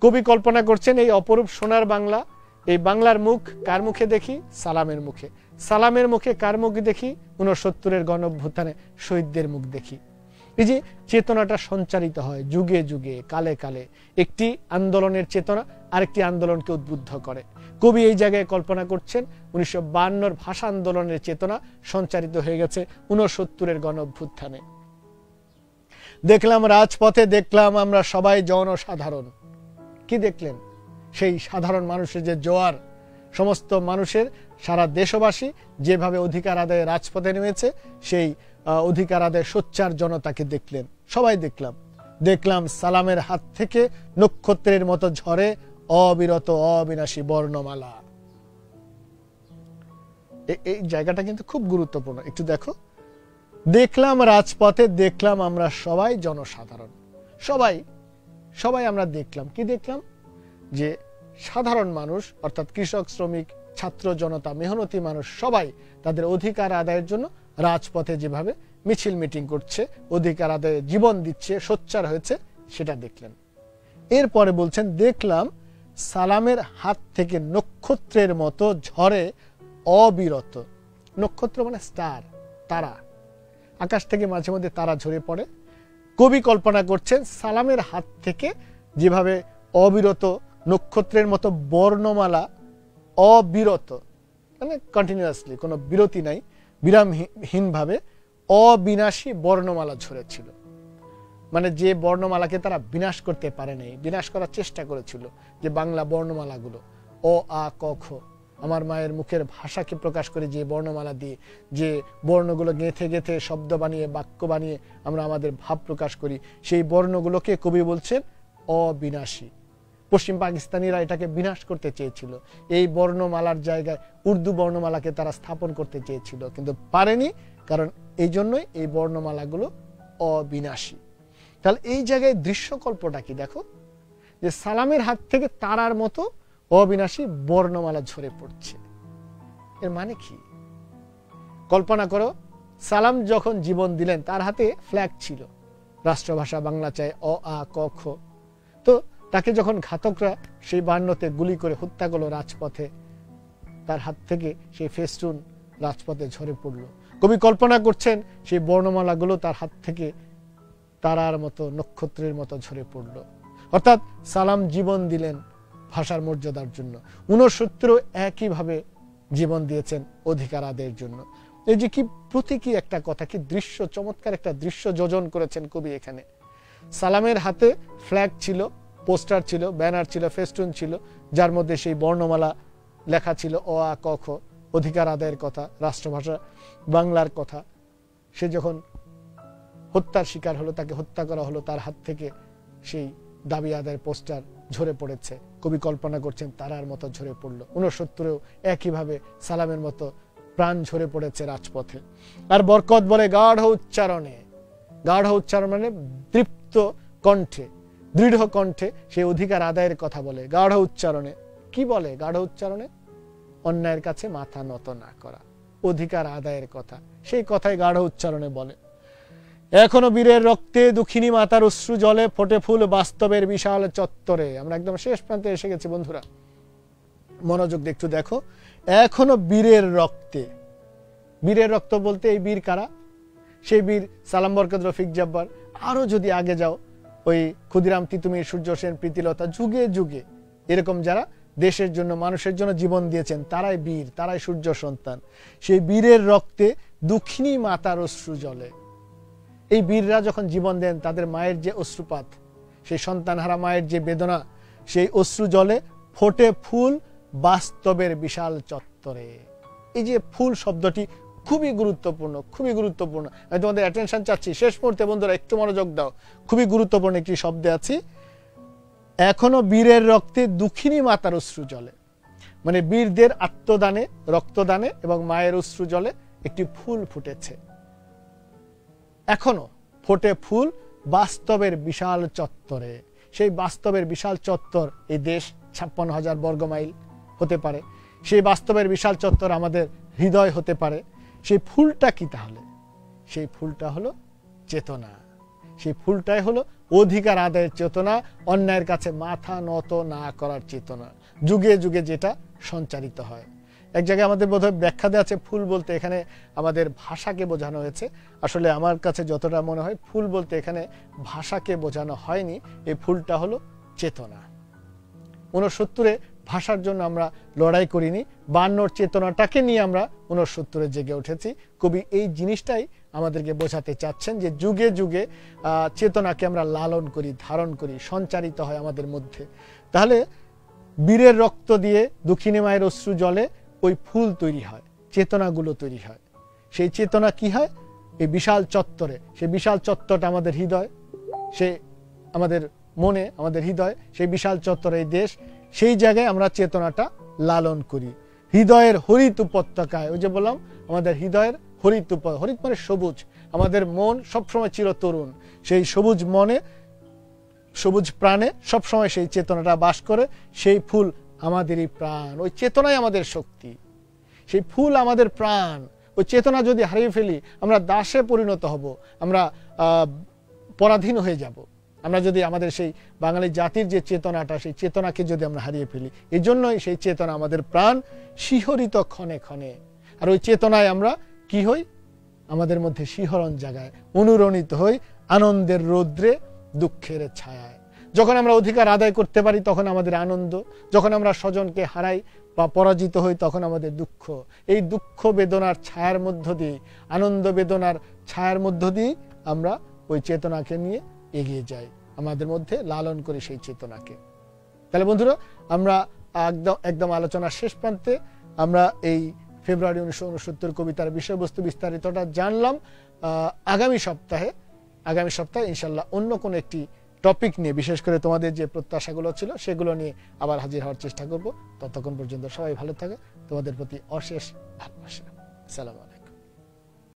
কবি কল্পনা করছেন এই অপরূপ সোনার বাংলা, এই বাংলার মুখ কার মুখে দেখি? সালামের মুখে। সালামের মুখে কার মুখ দেখি? 69-এর গণ অভ্যুত্থানে শহীদদের মুখ দেখি। এই যে চেতনাটা সঞ্চারিত হয় যুগে যুগে, কালে কালে, একটি আন্দোলনের চেতনা আরেকটি আন্দোলনকে উদ্বুদ্ধ করে। কবি এই জায়গায় কল্পনা করছেন 1952 ভাষা আন্দোলনের চেতনা সঞ্চারিত হয়ে গেছে 69-এর গণ অভ্যুত্থানে। দেখলাম রাজপথে, দেখলাম আমরা সবাই জনসাধারণ। কি দেখলেন? সেই সাধারণ মানুষের যে জোয়ার, সমস্ত মানুষের, সারা দেশবাসী যেভাবে অধিকার আদায়ে রাজপথে নেমেছে, সেই অধিকার আদায়ে সোচ্চার জনতাকে দেখলেন, সবাই দেখলাম। দেখলাম সালামের হাত থেকে নক্ষত্রের মতো ঝরে অবিরত অবিনাশী বর্ণমালা। এই জায়গাটা কিন্তু খুব গুরুত্বপূর্ণ, একটু দেখো। দেখলাম রাজপথে, দেখলাম আমরা সবাই জনসাধারণ। সবাই সবাই আমরা দেখলাম, কি দেখলাম? যে সাধারণ মানুষ, অর্থাৎ কৃষক, শ্রমিক, ছাত্র জনতা, মেহনতি মানুষ, সবাই তাদের অধিকার আদায়ের জন্য রাজপথে যেভাবে মিছিল মিটিং করছে, অধিকার আদায়ে জীবন দিচ্ছে, সোচ্চার হয়েছে, সেটা দেখলেন। এরপরে বলছেন দেখলাম সালামের হাত থেকে নক্ষত্রের মতো ঝরে অবিরত। নক্ষত্র মানে স্টার, তারা, আকাশ থেকে মাঝে মধ্যে তারা ঝরে পড়ে। কবি কল্পনা করছেন সালামের হাত থেকে যেভাবে অবিরত নক্ষত্রের মতো বর্ণমালা, অবিরত মানে কন্টিনিউয়াসলি, কোনো বিরতি নাই, বিরামহীনভাবে অবিনাশী বর্ণমালা ঝরেছিল। মানে যে বর্ণমালাকে তারা বিনাশ করতে পারে নাই, বিনাশ করার চেষ্টা করেছিল, যে বাংলা বর্ণমালাগুলো অ আ ক খ, আমার মায়ের মুখের ভাষাকে প্রকাশ করে যে বর্ণমালা দিয়ে, যে বর্ণগুলো গেঁথে গেঁথে শব্দ বানিয়ে, বাক্য বানিয়ে আমরা আমাদের ভাব প্রকাশ করি, সেই বর্ণগুলোকে কবি বলছেন অবিনাশী। পশ্চিম পাকিস্তানিরা এটাকে বিনাশ করতে চেয়েছিল, এই বর্ণমালার জায়গায় উর্দু বর্ণমালাকে তারা স্থাপন করতে চেয়েছিল, কিন্তু পারেনি, কারণ এই জন্যই এই বর্ণমালাগুলো অবিনাশী। তাহলে এই জায়গায় দৃশ্যকল্পটা কি দেখো, যে সালামের হাত থেকে তারার মতো অবিনাশী বর্ণমালা ঝরে পড়ছে। এর মানে কি? কল্পনা করো, সালাম যখন জীবন দিলেন তার হাতে ফ্ল্যাগ ছিল, রাষ্ট্রভাষা বাংলা চাই, অ আ ক খ। তো তাকে যখন ঘাতকরা সেই 52-তে গুলি করে হত্যা করলো রাজপথে, তার হাত থেকে সেই ফেস্টুন রাজপথে ঝরে পড়লো। কবি কল্পনা করছেন সেই বর্ণমালাগুলো তার হাত থেকে তারার মতো, নক্ষত্রের মতো ঝরে পড়লো। অর্থাৎ সালাম জীবন দিলেন ভাষার মর্যাদার জন্য, 69 একইভাবে জীবন দিয়েছেন অধিকার আদায়ের জন্য। এই যে কি প্রতীকী একটা কথা, কি দৃশ্য, চমৎকার একটা দৃশ্য যোজন করেছেন কবি এখানে। সালামের হাতে ফ্ল্যাগ ছিল, পোস্টার ছিল, ব্যানার ছিল, ফেস্টুন ছিল, যার মধ্যে সেই বর্ণমালা লেখা ছিল অ আ ক খ, অধিকার আদায়ের কথা, রাষ্ট্রভাষা বাংলার কথা। সে যখন হত্যার শিকার হলো, তাকে হত্যা করা হলো, তার হাত থেকে সেই দাবি আদায়ের পোস্টার ঝরে পড়েছে। কবি কল্পনা করছেন তারার মতো ঝরে পড়লো। 69-এও একইভাবে সালামের মতো প্রাণ ঝরে পড়েছে রাজপথে। আর বরকত বলে গাঢ় উচ্চারণে, গাঢ় উচ্চারণ মানে তৃপ্ত কণ্ঠে, দৃঢ় কণ্ঠে সেই অধিকার আদায়ের কথা বলে। গাঢ় উচ্চারণে কি বলে? গাঢ় উচ্চারণে অন্যায়ের কাছে মাথা নত না করা, অধিকার আদায়ের কথা, সেই কথাই গাঢ় উচ্চারণে বলে। এখনো বীরের রক্তে দুঃখিনী মাতার অশ্রু জলে, ফোটে ফুল বাস্তবের বিশাল চত্বরে। আমরা একদম শেষ প্রান্তে এসে গেছি বন্ধুরা, মনোযোগ দিয়ে একটু দেখো। এখনো বীরের রক্তে, বীরের রক্ত বলতে এই বীর কারা? সেই বীর সালাম, বরকত, রফিক, জব্বার। আরো যদি আগে যাও, ওই ক্ষুদিরাম, তিতুমির, সূর্য সেন, প্রীতিলতা, যুগে যুগে এরকম যারা দেশের জন্য, মানুষের জন্য জীবন দিয়েছেন, তারাই বীর, তারাই সূর্য সন্তান। সেই বীরের রক্তে দুঃখিনী মাতার অশ্রু জলে। এই বীররা যখন জীবন দেন, তাদের মায়ের যে অশ্রুপাত, সেই সন্তানহারা মায়ের যে বেদনা, সেই অশ্রু জলে, ফোটে ফুল বাস্তবের বিশাল চত্বরে। এই যে ফুল শব্দটি খুবই গুরুত্বপূর্ণ, খুবই গুরুত্বপূর্ণ। আমি তোমাদের অ্যাটেনশন চাচ্ছি শেষ মুহূর্তে বন্ধুরা, একটু মনোযোগ দাও। খুবই গুরুত্বপূর্ণ একটি শব্দে আছি। এখনো বীরের রক্তে দুঃখিনী মাতার অশ্রু জলে, মানে বীরদের আত্মদানে, রক্তদানে এবং মায়ের অশ্রু জলে একটি ফুল ফুটেছে। এখনো ফোটে ফুল বাস্তবের বিশাল চত্বরে। সেই বাস্তবের বিশাল চত্বর এই দেশ 56,000 বর্গ মাইল হতে পারে। সেই বাস্তবের বিশাল চত্বর আমাদের হৃদয় হতে পারে। সেই ফুলটা কি তাহলে? সেই ফুলটা হলো চেতনা। সেই ফুলটাই হলো অধিকার আদায়ের চেতনা, অন্যায়ের কাছে মাথা নত না করার চেতনা, যুগে যুগে যেটা সঞ্চারিত হয়। এক জায়গায় আমাদের বোধহয় ব্যাখ্যা দেওয়া আছে ফুল বলতে এখানে আমাদের ভাষাকে বোঝানো হয়েছে। আসলে আমার কাছে যতটা মনে হয় ফুল বলতে এখানে ভাষাকে বোঝানো হয়নি, এই ফুলটা হলো চেতনা। 69-এ ভাষার জন্য আমরা লড়াই করিনি, 52-র চেতনাটাকে নিয়ে আমরা 69-এ জেগে উঠেছি। কবি এই জিনিসটাই আমাদেরকে বোঝাতে চাচ্ছেন যে যুগে যুগে চেতনাকে আমরা লালন করি, ধারণ করি, সঞ্চারিত হয় আমাদের মধ্যে। তাহলে বীরের রক্ত দিয়ে দুঃখিনী মায়ের অশ্রু জলে ওই ফুল তৈরি হয়, চেতনাগুলো তৈরি হয়। সেই চেতনা কি হয়? এই বিশাল চত্বরে। সেই বিশাল চত্বরটা আমাদের হৃদয়, সে আমাদের মনে, আমাদের হৃদয়, সেই বিশাল চত্বরে এই দেশ। সেই জায়গায় আমরা চেতনাটা লালন করি হৃদয়ের হরিত উপত্যকায়। ওই যে বললাম আমাদের হৃদয়ের হরিত, হরিত মানে সবুজ। আমাদের মন সবসময় চিরতরুণ, সেই সবুজ মনে, সবুজ প্রাণে সবসময় সেই চেতনাটা বাস করে। সেই ফুল আমাদেরই প্রাণ, ওই চেতনাই আমাদের শক্তি, সেই ফুল আমাদের প্রাণ। ওই চেতনা যদি হারিয়ে ফেলি আমরা দাসে পরিণত হব, আমরা পরাধীন হয়ে যাব। আমরা যদি আমাদের সেই বাঙালি জাতির যে চেতনাটা, সেই চেতনাকে যদি আমরা হারিয়ে ফেলি, এই জন্যই সেই চেতনা আমাদের প্রাণ, শিহরিত ক্ষণে ক্ষণে। আর ওই চেতনায় আমরা কি হই? আমাদের মধ্যে শিহরণ জাগায়, অনুরণিত হই আনন্দের রৌদ্রে, দুঃখের ছায়ায়। যখন আমরা অধিকার আদায় করতে পারি তখন আমাদের আনন্দ, যখন আমরা স্বজনকে হারাই বা পরাজিত হই তখন আমাদের দুঃখ। এই দুঃখ বেদনার ছায়ার মধ্য দিয়ে, আনন্দ বেদনার ছায়ার মধ্য দিয়ে আমরা ওই চেতনাকে নিয়ে এগিয়ে যাই, আমাদের মধ্যে লালন করি সেই চেতনাকে। তাহলে বন্ধুরা আমরা একদম আলোচনার শেষ প্রান্তে আমরা এই ফেব্রুয়ারি 1969 কবিতার বিষয়বস্তু বিস্তারিতটা জানলাম। আগামী সপ্তাহে ইনশাল্লাহ অন্য কোনো একটি টপিক নিয়ে, বিশেষ করে তোমাদের যে প্রত্যাশাগুলো ছিল সেগুলো নিয়ে আবার হাজির হওয়ার চেষ্টা করব। ততক্ষণ পর্যন্ত সবাই ভালো থাকে, তোমাদের প্রতি অশেষ ভালোবাসা। সালাম।